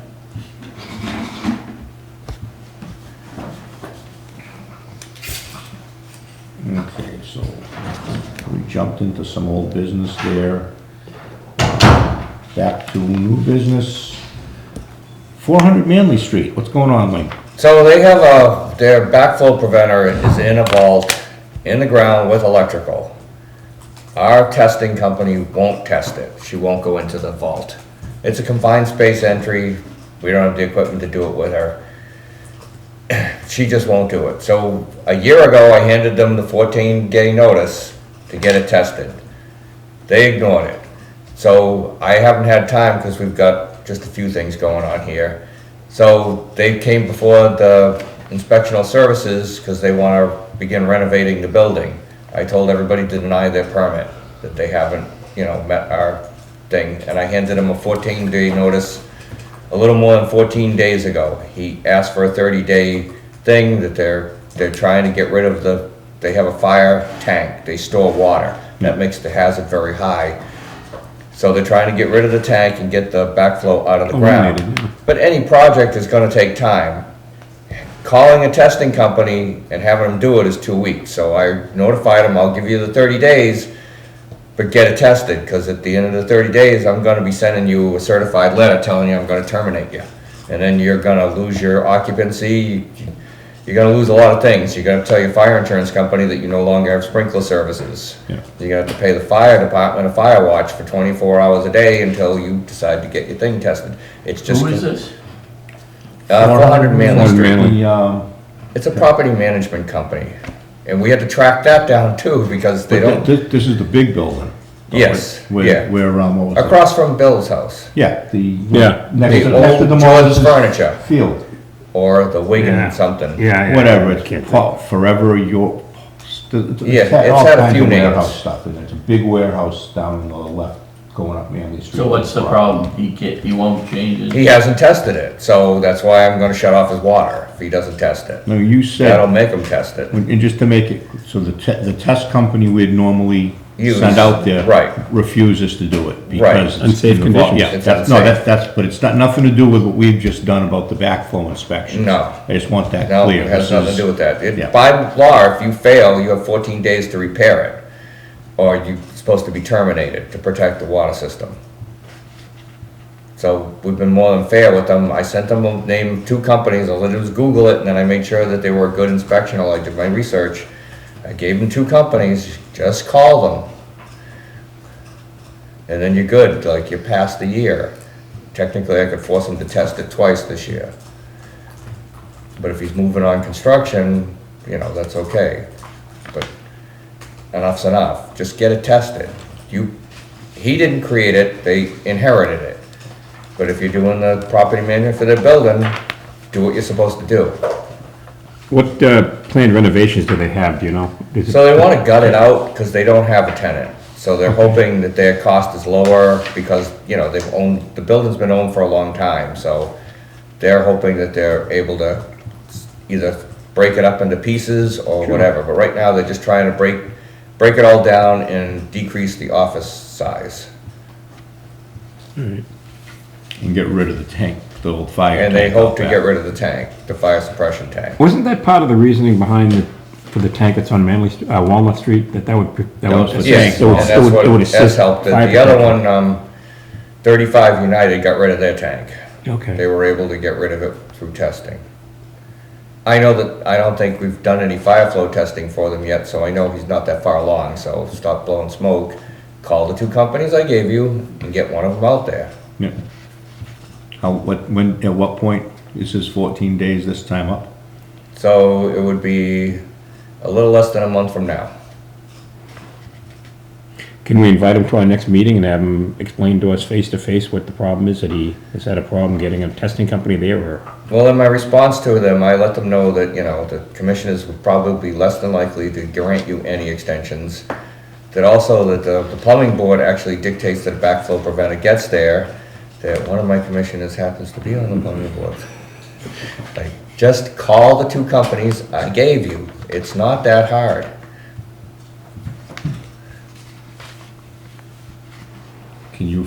Okay, so we jumped into some old business there. Back to new business. 400 Manley Street, what's going on, Wayne? So they have their backflow preventer is in a vault, in the ground with electrical. Our testing company won't test it. She won't go into the vault. It's a confined space entry. We don't have the equipment to do it with her. She just won't do it. So a year ago, I handed them the 14-day notice to get it tested. They ignored it. So I haven't had time because we've got just a few things going on here. So they came before the inspectional services because they want to begin renovating the building. I told everybody to deny their permit, that they haven't, met our thing. And I handed them a 14-day notice a little more than 14 days ago. He asked for a 30-day thing that they're trying to get rid of the they have a fire tank, they store water. That makes the hazard very high. So they're trying to get rid of the tank and get the backflow out of the ground. Eliminated, yeah. But any project is gonna take time. Calling a testing company and having them do it is 2 weeks. So I notified them, I'll give you the 30 days, but get it tested, because at the end of the 30 days, I'm gonna be sending you a certified letter telling you I'm gonna terminate you. And then you're gonna lose your occupancy, you're gonna lose a lot of things. You're gonna tell your fire insurance company that you no longer have sprinkler services. Yeah. You're gonna have to pay the fire department a fire watch for 24 hours a day until you decide to get your thing tested. It's just. Who is this? 400 Manley Street. Manley. It's a property management company. And we had to track that down too, because they don't, This is the big building. yes, Where, yeah. where, what was it? Across from Bill's house, Yeah, the. Yeah. Next to, the next to old the Jordan's Moses Furniture, Field, or the Wigan Yeah. something. Yeah. whatever, I it's can't called, Forever Your. Yeah, it's all had a kinds few of names. Warehouse stuff, and it's a big warehouse down on the left, going up Manley Street. So what's the problem? He won't change it? He hasn't tested it, so that's why I'm gonna shut off his water if he doesn't test it. No, you That'll said, make him test it. and just to make it, so the test company we'd normally Use, send out there. right. Refuses to do it because. it's Unsafe in the vault. conditions. Yeah, It's that's, no, unsafe. that's, but it's not, nothing to do with what we've just done about the backflow inspection. No. I just want that No, clear. it has This nothing to is- do with that. yeah. By law, if you fail, you have 14 days to repair it, or you're supposed to be terminated to protect the water system. So we've been more than fair with them. I sent them a name of 2 companies, all I did was Google it, and then I made sure that they were a good inspection, I did my research. I gave them 2 companies, just call them. And then you're good, like you're past the year. Technically, I could force him to test it twice this year. But if he's moving on construction, you know, that's okay. But enough's enough, just get it tested. He didn't create it, they inherited it. But if you're doing the property management for their building, do what you're supposed to do. What planned renovations do they have, do you know? Is it- So they wanna gut it out, because they don't have a tenant. So they're hoping that their cost is lower, because, you know, the building's been owned for a long time, so they're hoping that they're able to either break it up into pieces or whatever, but right now, they're just trying to break it all down and decrease the office size. And get rid of the tank, the old fire tank. And they hope out to back. get rid of the tank, the fire suppression tank. Wasn't that part of the reasoning behind for the tank that's on Walnut Street, that would. That was the Yes, tank. and it that's would what, that's assist helped. fire The other protection. one, 35 United got rid of their tank. They Okay. were able to get rid of it through testing. I know that, I don't think we've done any fire flow testing for them yet, so I know he's not that far along, so stop blowing smoke. Call the 2 companies I gave you and get one of them out there. Yeah. When, at what point is his 14 days this time up? So it would be a little less than a month from now. Can we invite him to our next meeting and have him explain to us face to face what the problem is, that he has had a problem getting a testing company there, or? Well, in my response to them, I let them know that, you know, the commissioners would probably be less than likely to grant you any extensions. That also that the plumbing board actually dictates that a backflow preventer gets there, that one of my commissioners happens to be on the plumbing board. Like, just call the 2 companies I gave you. It's not that hard. Can you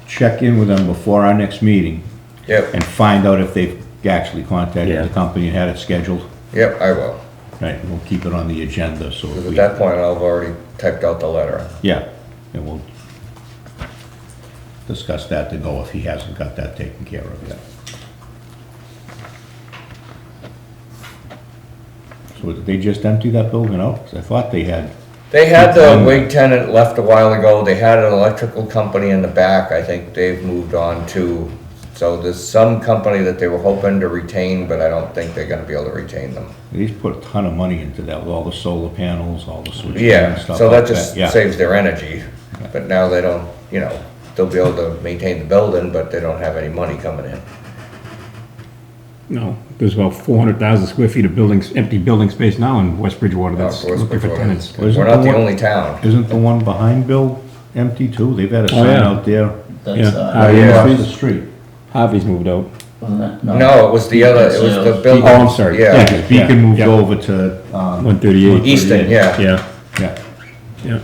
check in with them before our next meeting Yep, and find out if they've actually contacted Yeah. the company and had it scheduled? yep, I will. Right, we'll keep it on the agenda, so if Because at we, that point, I've already typed out the letter. yeah, and we'll discuss that to go if he hasn't got that taken care of yet. So did they just empty that building out? 'Cause I thought they had, They had the wig tenant left a while ago, they had an electrical company in the back, I think they've moved on to. So there's some company that they were hoping to retain, but I don't think they're gonna be able to retain them. they just put a ton of money into that, with all the solar panels, all the switchgear Yeah, and stuff so like that just yeah. saves their energy, but now they don't, you know, they'll be able to maintain the building, but they don't have any money coming in. No, there's about 400,000 square feet of buildings, empty building space now in West Bridgewater that's West looking for Bridgewater. tenants. Well, isn't We're not the one- only town. Isn't the one behind Bill empty too? They've had a Oh, sign yeah. out there That's, Yeah. right yeah. across the street. Harvey's moved out. Wasn't that? No, it was the other, it was the Sales. building. Oh, I'm sorry. Yeah, Yeah, 'cause Beacon moved Yeah. over to, 138. Easton, yeah. Yeah, yeah. yeah.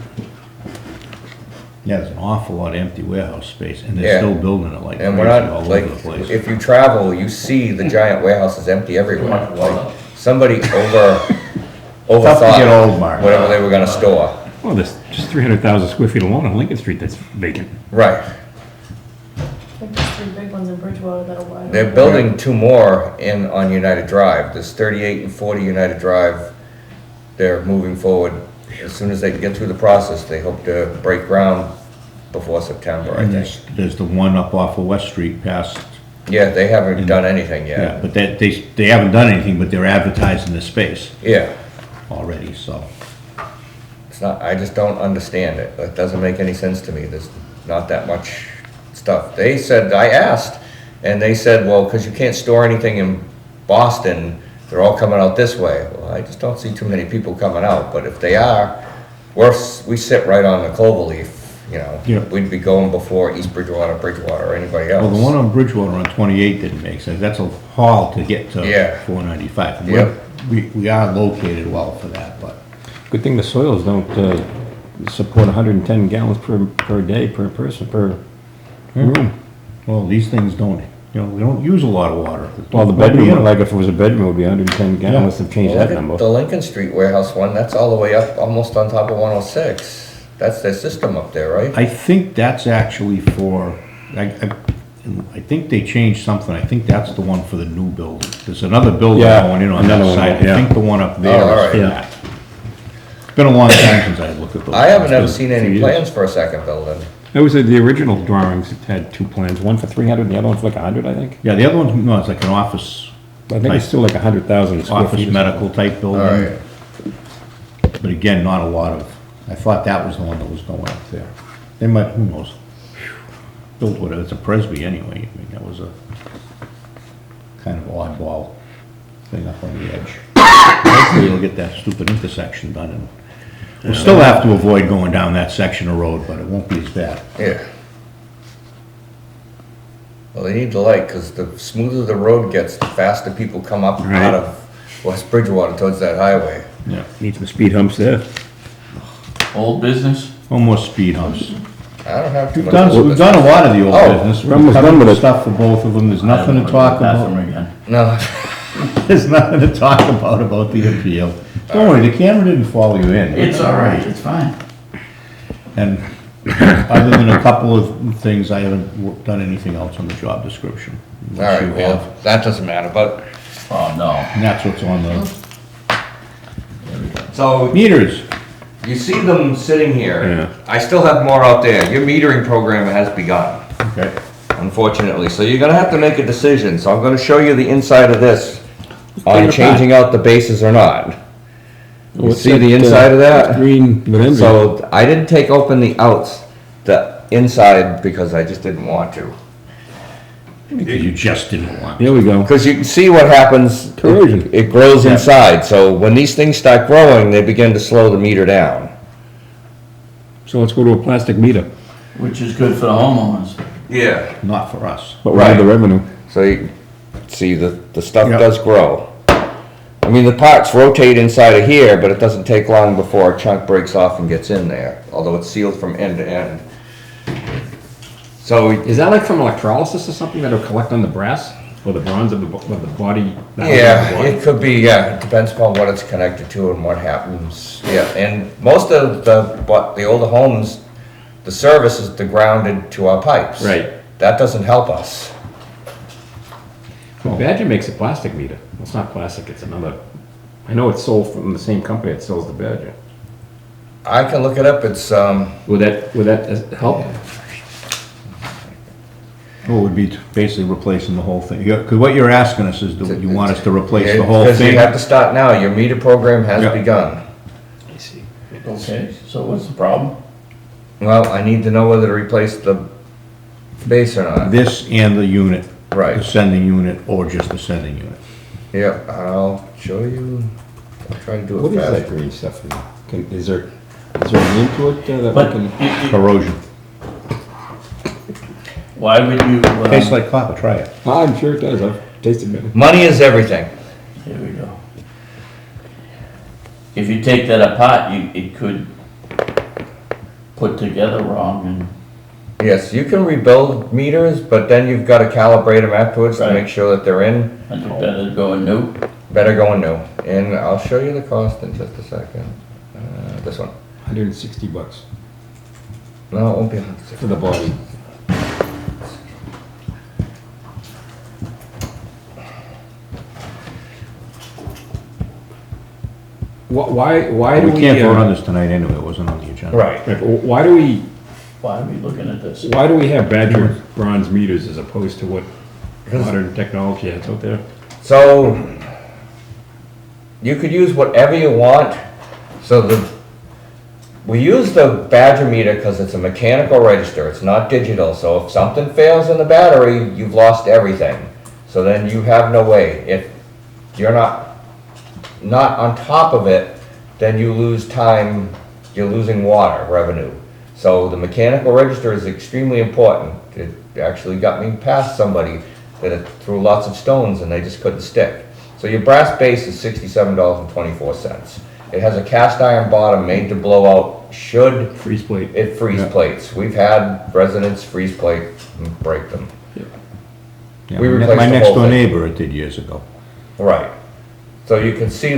Yeah, there's an awful lot of empty warehouse space, and Yeah. they're still building it like And crazy we're all not, over like, the place. if you travel, you see the giant warehouses empty everywhere. Too much water. Like, somebody Tough to get overthought old, Mark. whatever they were gonna store. Well, there's just 300,000 square feet alone on Lincoln Street that's vacant. Right. I think there's 3 big ones in Bridgewater that are wide. They're open. building 2 more on United Drive. There's 38 and 40 United Drive. They're moving forward. As soon as they get through the process, they hope to break ground before September, I And think. there's the one up off of West Street past, Yeah, they haven't done anything yeah, yet. but they haven't done anything, but they're advertising the space Yeah, already, so. it's not, I just don't understand it. It doesn't make any sense to me. There's not that much stuff. They said, I asked, and they said, well, because you can't store anything in Boston, they're all coming out this way. Well, I just don't see too many people coming out, but if they are, we sit right on the Cloverleaf, you know. Yeah. We'd be going before East Bridgewater, Bridgewater, or anybody else. Well, the one on Bridgewater on 28 didn't make sense. That's a haul to get to Yeah. 495. And Yep. We are located well for that, but Good thing the soils don't support 110 gallons per day, per person, per room. well, these things don't, we don't use a lot of water. Well, the bedroom, like if it was a bedroom, it would be 110 gallons, they've changed Well, that look at number. the Lincoln Street warehouse one, that's all the way up, almost on top of 106. That's their system up there, right? I think that's actually for, I think they changed something. I think that's the one for the new building. There's another building Yeah, going in on another that one, side. yeah. I think the one up there Oh, all is for right. that. It's been a long time since I looked at those. I haven't things. ever seen any years. plans for a second building. That was the original drawings, it had 2 plans, one for 300 and the other one for like 100, I think. Yeah, the other one's, no, it's like an office, I think it's still like 100,000 square office feet. medical type All building. right. But again, not a lot of, I thought that was the one that was going up there. They might, who knows? Built whatever, it's a Presby anyway. I mean, that was a kind of oddball thing up on the edge. Hopefully you'll get that stupid intersection done, and we'll still have to avoid going down that section of road, but it won't be as bad. Yeah. Well, they need the light, because the smoother the road gets, the faster people come up Right. out of West Bridgewater towards that highway. Yeah. Need some speed humps there. Old business? Almost speed humps. I don't have too We've much. done a lot of the old Oh, business. we're almost We've done covered with it. stuff for both of them. There's nothing to talk about. Bathroom again. No, There's nothing to talk about the appeal. Don't worry, the camera didn't follow you in. It's all right, it's fine. And other than a couple of things, I haven't done anything else on the job description. all right, well, that doesn't matter, but, Oh, no. And that's what's on the so, meters. you see them sitting here. Yeah. I still have more out there. Your metering program has begun, Okay. unfortunately, so you're gonna have to make a decision, so I'm gonna show you the inside of this Take on it changing out the bases or not. You What's see the inside of that? Green with envy. So I didn't take open the outs, the inside, because I just didn't want to. Because you just didn't want. There we go. Because you can see what happens. Corrosion. It grows inside, so when these things start growing, they begin to slow the meter down. So let's go to a plastic meter, Which is good for the homeowners. Yeah. Not for us. but we'll have the revenue. So you see, the stuff Yeah. does grow. I mean, the parts rotate inside of here, but it doesn't take long before a chunk breaks off and gets in there, although it's sealed from end to end. So, Is that like from electrolysis or something that'll collect on the brass or the bronze of the body? yeah, it could be, yeah, it depends upon what it's connected to and what happens. Yeah, and most of the older homes, the service is grounded to our pipes. Right. That doesn't help us. Well, Badger makes a plastic meter. It's not plastic, it's another, I know it's sold from the same company that sells the Badger. I can look it up, it's, Would that help? Well, it would be basically replacing the whole thing. Because what you're asking us is, do you want us to replace the whole because you thing? have to start now, your meter program has Yeah. begun. I see. Okay, so what's the problem? Well, I need to know whether to replace the base or not. This and the unit. Right. The sending unit, or just the sending unit. Yeah, I'll show you, I'll try to do What it is that fast. green stuff? Is there a name to it that we But can? it- Corrosion. Why would you, Tastes like copper, try it. I'm sure it does, I've tasted it. Money is everything. here we go. If you take that apart, it could put together wrong and, Yes, you can rebuild meters, but then you've got to calibrate them afterwards to Right. make sure that they're in. and it better go new. Better going new. And I'll show you the cost in just a second. This one. $160 No, it won't be. for the body. Why do We we? can't vote on this tonight anyway, it wasn't on the agenda. Right. Right, but why do we, Why are we looking at this? why do we have Badger bronze meters as opposed to what modern technology has out there? So, you could use whatever you want. So we use the Badger meter because it's a mechanical register, it's not digital. So if something fails in the battery, you've lost everything. So then you have no way. If you're not on top of it, then you lose time, you're losing water revenue. So the mechanical register is extremely important. It actually got me past somebody that had threw lots of stones and they just couldn't stick. So your brass base is $67.24. It has a cast iron bottom made to blow out should Freeze plate. it freeze Yeah. plates. We've had residents freeze plate and break them. Yeah, We my replaced the next whole door thing. neighbor, it did years ago. Right. So you can see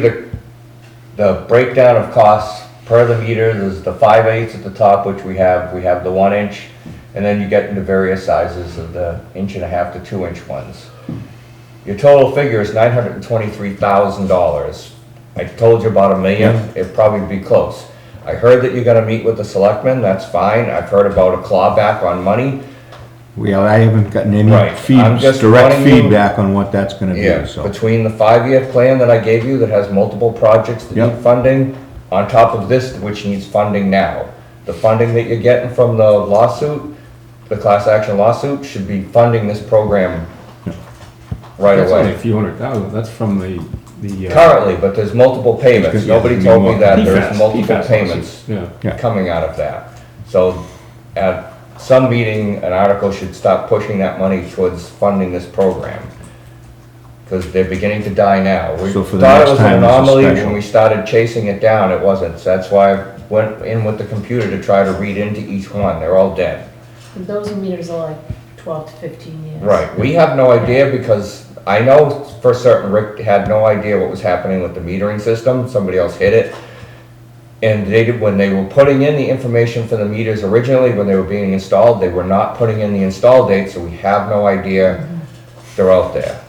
the breakdown of costs per the meter. There's the 5/8 at the top, which we have the 1 inch, and then you get into various sizes of the 1.5 to 2 inch ones. Your total figure is $923,000. I told you about $1 million, it'd probably be close. I heard that you're gonna meet with the selectmen, that's fine. I've heard about a clawback on money. I haven't gotten any Right, I'm just direct wanting you- feedback on what that's gonna Yeah, be, so. between the 5-year plan that I gave you that has multiple projects that Yep. need funding, on top of this, which needs funding now. The funding that you're getting from the lawsuit, the class action lawsuit, should be funding this program right That's only a away. few $100,000, that's from the. Currently, but there's multiple payments. Because, yeah, Nobody you told me want that PFAS there's multiple lawsuits. payments Yeah. Yeah. coming out of that. So at some meeting, an article should start pushing that money towards funding this program. Because they're beginning to die now. We So for the thought it next was an time, it's a anomaly special. when we started chasing it down, it wasn't. So that's why I went in with the computer to try to read into each one. They're all dead. Those meters are like 12 to 15 years. Right, we have no idea because I know for certain Rick had no idea what was happening with the metering system, somebody else hit it. And when they were putting in the information for the meters originally, when they were being installed, they were not putting in the install date, so we have no idea they're out there.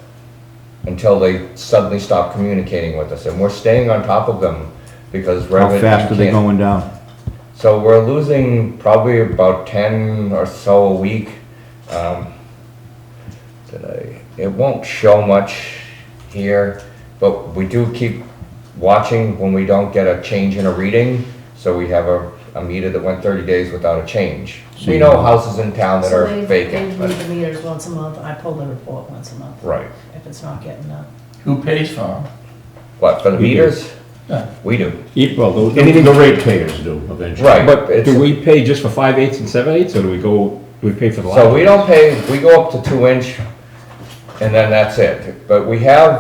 Until they suddenly stop communicating with us, and we're staying on top of them because How fast are they can't- going down? So we're losing probably about 10 or so a week. It won't show much here, but we do keep watching when we don't get a change in a reading. So we have a meter that went 30 days without a change. So We you know know. houses in town that So are they vacant, read but, the meters once a month, I pull the report once a month. right. If it's not getting done. Who pays for them? What, for the We do. meters? Yeah. We do. Well, Anything the ratepayers do eventually. Right. But it's- do we pay just for 5/8 and 7/8, or do we pay for the? So large we ones? don't pay, we go up to 2 inch and then that's it. But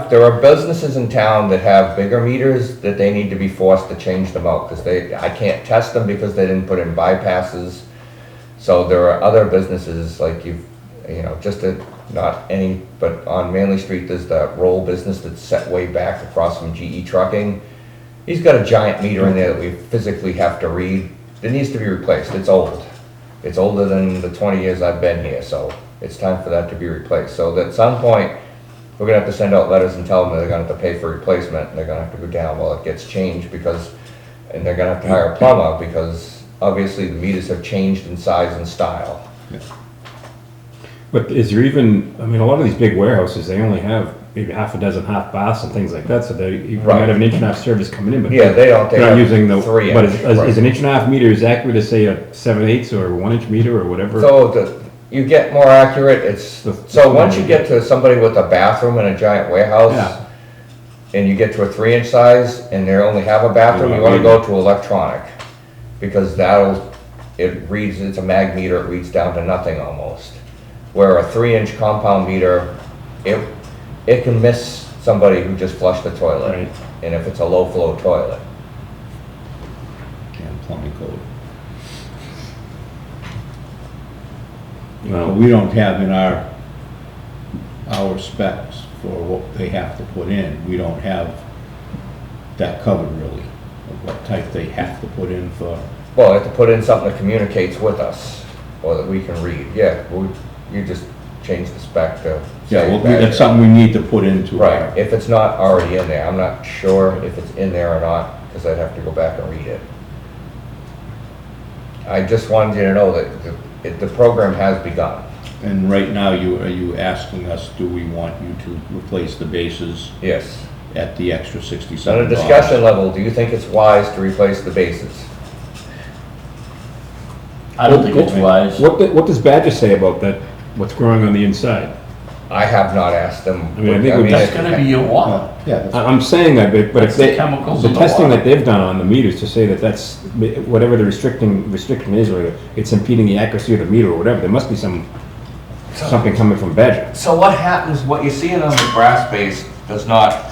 there are businesses in town that have bigger meters that they need to be forced to change them out because I can't test them because they didn't put in bypasses. So there are other businesses like not any, but on Manley Street, there's that roll business that's set way back across from GE Trucking. He's got a giant meter in there that we physically have to read. It needs to be replaced. It's old. It's older than the 20 years I've been here, so it's time for that to be replaced. So at some point, we're gonna have to send out letters and tell them they're gonna have to pay for replacement, and they're gonna have to go down while it gets changed and they're gonna have to hire a plumber because obviously the meters have changed in size and style. But is there even, I mean, a lot of these big warehouses, they only have maybe half a dozen half baths and things like that, so you Right. might have an 1.5 inch service coming in, but. Yeah, they don't, they They're not have using the, 3 but inch. is right. an 1.5 inch meter as accurate as, say, a 7/8 or 1 inch meter or whatever? So you get more accurate, The- so once you get to somebody with a bathroom in a giant warehouse, Yeah. and you get to a 3 inch size, and they only have a bathroom, you wanna go to electronic. Because it reads, it's a mag meter, it reads down to nothing almost. where a 3-inch compound meter, it can miss somebody who just flushed the toilet. Right. And if it's a low flow toilet. And plumbing code. But Well, we don't have in our specs for what they have to put in, we don't have that covered really, of what type they have to put in for. Well, I have to put in something that communicates with us, or that we can read. Yeah, you just change the spec to. Yeah, say well, Badger. that's something we need to put into our. Right, if it's not already in there, I'm not sure if it's in there or not, because I'd have to go back and read it. I just wanted you to know that the program has begun. And right now, are you asking us, do we want you to replace the bases Yes. at the extra $67? On a discussion level, do you think it's wise to replace the bases? I don't think it's wise. what does Badger say about that, what's growing on the inside? I have not asked them. I mean, I think That's gonna be your water. Yeah, that's- I'm saying that, but if That's the they, chemicals the in the testing water. that they've done on the meters to say that that's, whatever the restriction is, or it's impeding the accuracy of the meter or whatever, there must be something coming from Badger. So what happens, what you're seeing on the brass base does not,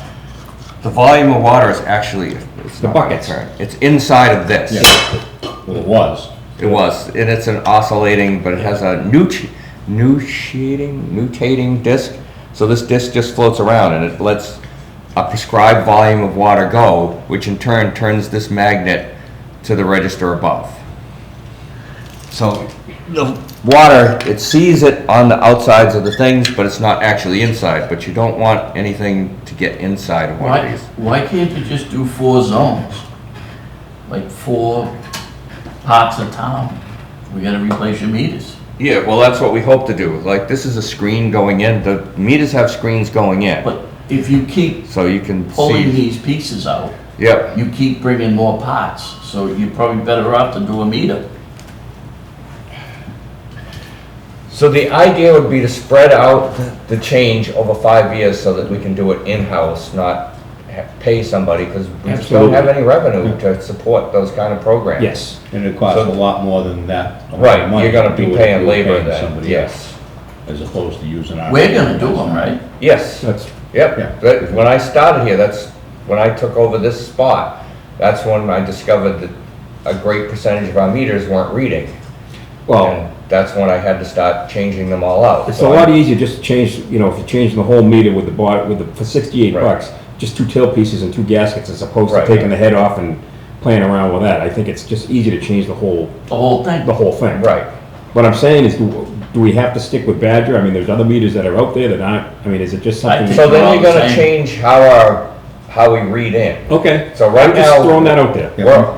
the volume of water is actually, it's The not buckets. concerned. It's inside of this. yeah, well, it was. It was, and it's an oscillating, but it has a nutating disc. So this disc just floats around and it lets a prescribed volume of water go, which in turn turns this magnet to the register above. So the water, it sees it on the outsides of the things, but it's not actually inside. But you don't want anything to get inside of one of these. Why can't you just do 4 zones? Like 4 parts of town? We gotta replace your meters. Yeah, well, that's what we hope to do. Like, this is a screen going in. The meters have screens going in, But if you keep so you can pulling see. these pieces out, Yep. you keep bringing more parts, so you're probably better off to do a meter. So the idea would be to spread out the change over 5 years so that we can do it in-house, not pay somebody, because we just don't have any revenue to support those kind of programs. Yes. And it costs So- a lot more than that. amount of Right, money you're gonna to be do it paying if you were labor paying then, somebody yes. else, As opposed to using our. We're gonna do them, right? Yes, That's, Yeah. yep. When I started here, that's, when I took over this spot, that's when I discovered that a great percentage of our meters weren't reading. well, And that's when I had to start changing them all out. it's a So lot easier just to change, if you change the whole meter with for 68 Right. bucks, just 2 tail pieces and 2 gaskets as opposed to Right. taking the head off and playing around with that. I think it's just easy to change the whole thing. Right. What I'm saying is, do we have to stick with Badger? I mean, there's other meters that are out there that aren't, I mean, is it just something? think- So then you're gonna Same. change how we read in. Okay. So right I'm just now- throwing that out there. Well,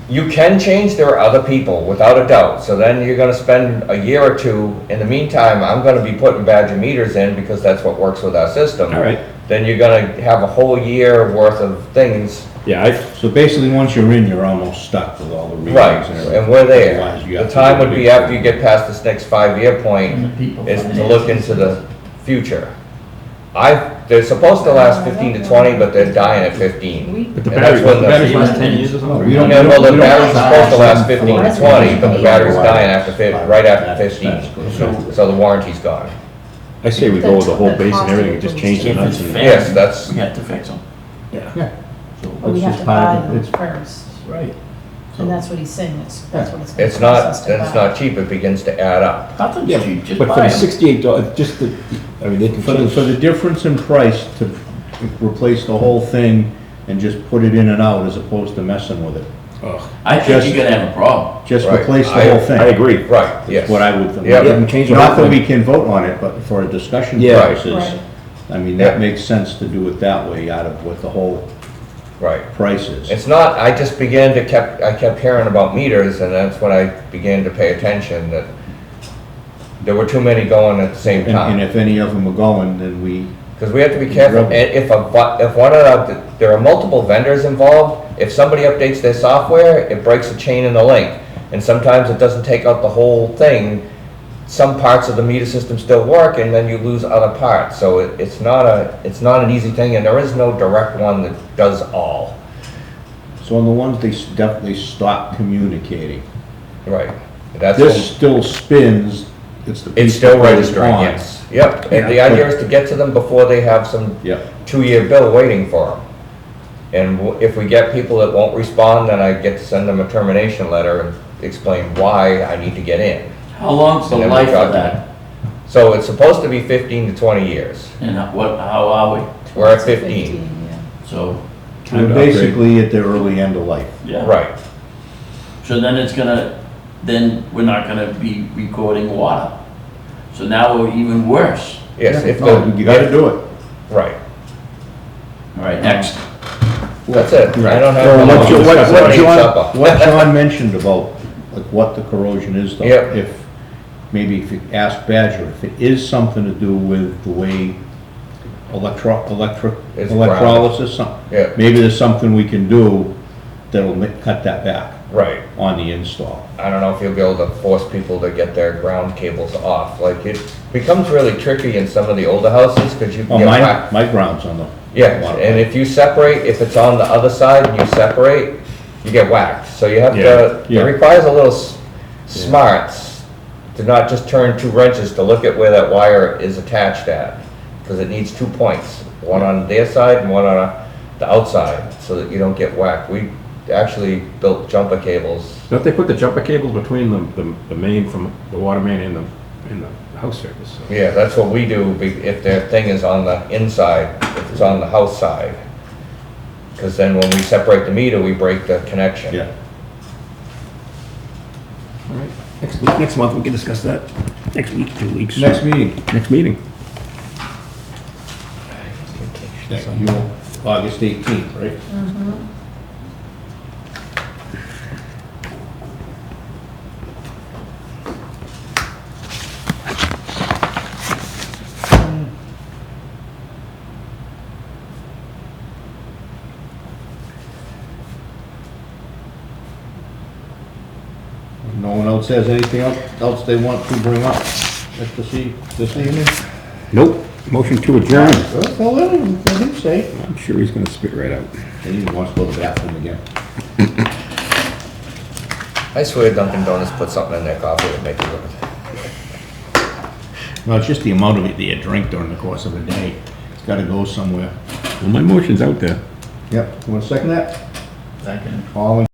you can change, there are other people, without a doubt. So then you're gonna spend a year or two. In the meantime, I'm gonna be putting Badger meters in because that's what works with our system. All right. Then you're gonna have a whole year worth of things. Yeah, So basically, once you're in, you're almost stuck with all the readings Right, and everything. and we're there. Otherwise, you The have to time do a would be big after you get past this next 5-year point, And the people is to finance look it. into the future. They're supposed to last 15 to 20, but they're dying at 15. but the And that's when the- batteries last 10 years or something? We don't- Yeah, well, the we don't- battery's supposed to last 15 to 20, but the battery's Right. dying right after 15. So the warranty's gone. I say we go with the whole base and everything and just change the If nuts it's and. failing, Yes, that's- we have to fix them. Yeah. But we It's have just to part buy of it. them It's- first. Right. And that's what he's saying, that's what it's gonna It's cost not, us to it's buy. not cheap, it begins to add up. Nothing's Yeah, cheap, just but for buy the them. $68, just the, I mean, they can For the change. difference in price to replace the whole thing and just put it in and out as opposed to messing with it. I think just- you're gonna have a problem. Just Right. replace the I- whole thing. I agree. Right, yes. What I would think. Yeah. Yeah, change the whole Not that we thing. can vote on it, but for a discussion Yeah. purposes, Right. I mean, Yeah. that makes sense to do it that way out of what the whole Right. price is. It's not, I just I kept hearing about meters, and that's when I began to pay attention that there were too many going at the same And time. if any of them are going, then we, Because we have to be careful, and if one of there are multiple vendors involved, if somebody updates their software, it breaks a chain in the link. And sometimes it doesn't take out the whole thing. Some parts of the meter system still work, and then you lose other parts. So it's not an easy thing, and there is no direct one that does all. so on the ones they definitely stop communicating. Right. That's This still spins It's the. It's piece still that goes registering, on. yes. Yep, and the Yeah. idea is to get to them before they have some Yeah, 2-year bill waiting for them. And if we get people that won't respond, then I get to send them a termination letter and explain why I need to get in. How long's the And then we life drop of that? So it's supposed to be 15 to 20 years. And how are we? We're at 15. Yeah. So, we're basically at the early end of life. yeah. Right, So then then we're not gonna be recording water. So now we're even worse. yes, if No, the. you gotta do it. Right, All right, next. that's it. I don't have. Well, no what more John- discussion. I need supper. what John mentioned about, like, what the corrosion is though. Yep. If, maybe if you ask Badger, if it is something to do with the way It's electrolysis, Yeah. maybe there's something we can do that'll cut that back Right. on the install. I don't know if you'll be able to force people to get their ground cables off. Like, it becomes really tricky in some of the older houses, because you Oh, can get whacked. my ground's on the. Yeah, water and line. if you separate, if it's on the other side and you separate, you get whacked. So you have Yeah, to, yeah. it requires a little smarts to not just turn 2 wrenches to look at where that wire is attached at. Because it needs 2 points, one on their side and one on the outside, so that you don't get whacked. We actually built jumper cables. Don't they put the jumper cables between the main from the water main and the house service? So- Yeah, that's what we do if their thing is on the inside, if it's on the house side. Because then when we separate the meter, we break the connection. Yeah. All right, next week, next month, we can discuss that. Next week, 2 weeks. Next meeting, Next meeting. you, August 18th, right? No one else has anything else they want to bring up at this evening? Nope, motion to adjourn. Well, let him say. I'm sure he's gonna spit right out. And he wants to go to the bathroom again. I swear Dunkin' Donuts put something in their coffee that makes it look. No, it's just the amount of it that you drink during the course of a day. It's gotta go somewhere. Well, my motion's out there. Yep, you wanna second that? Second. All in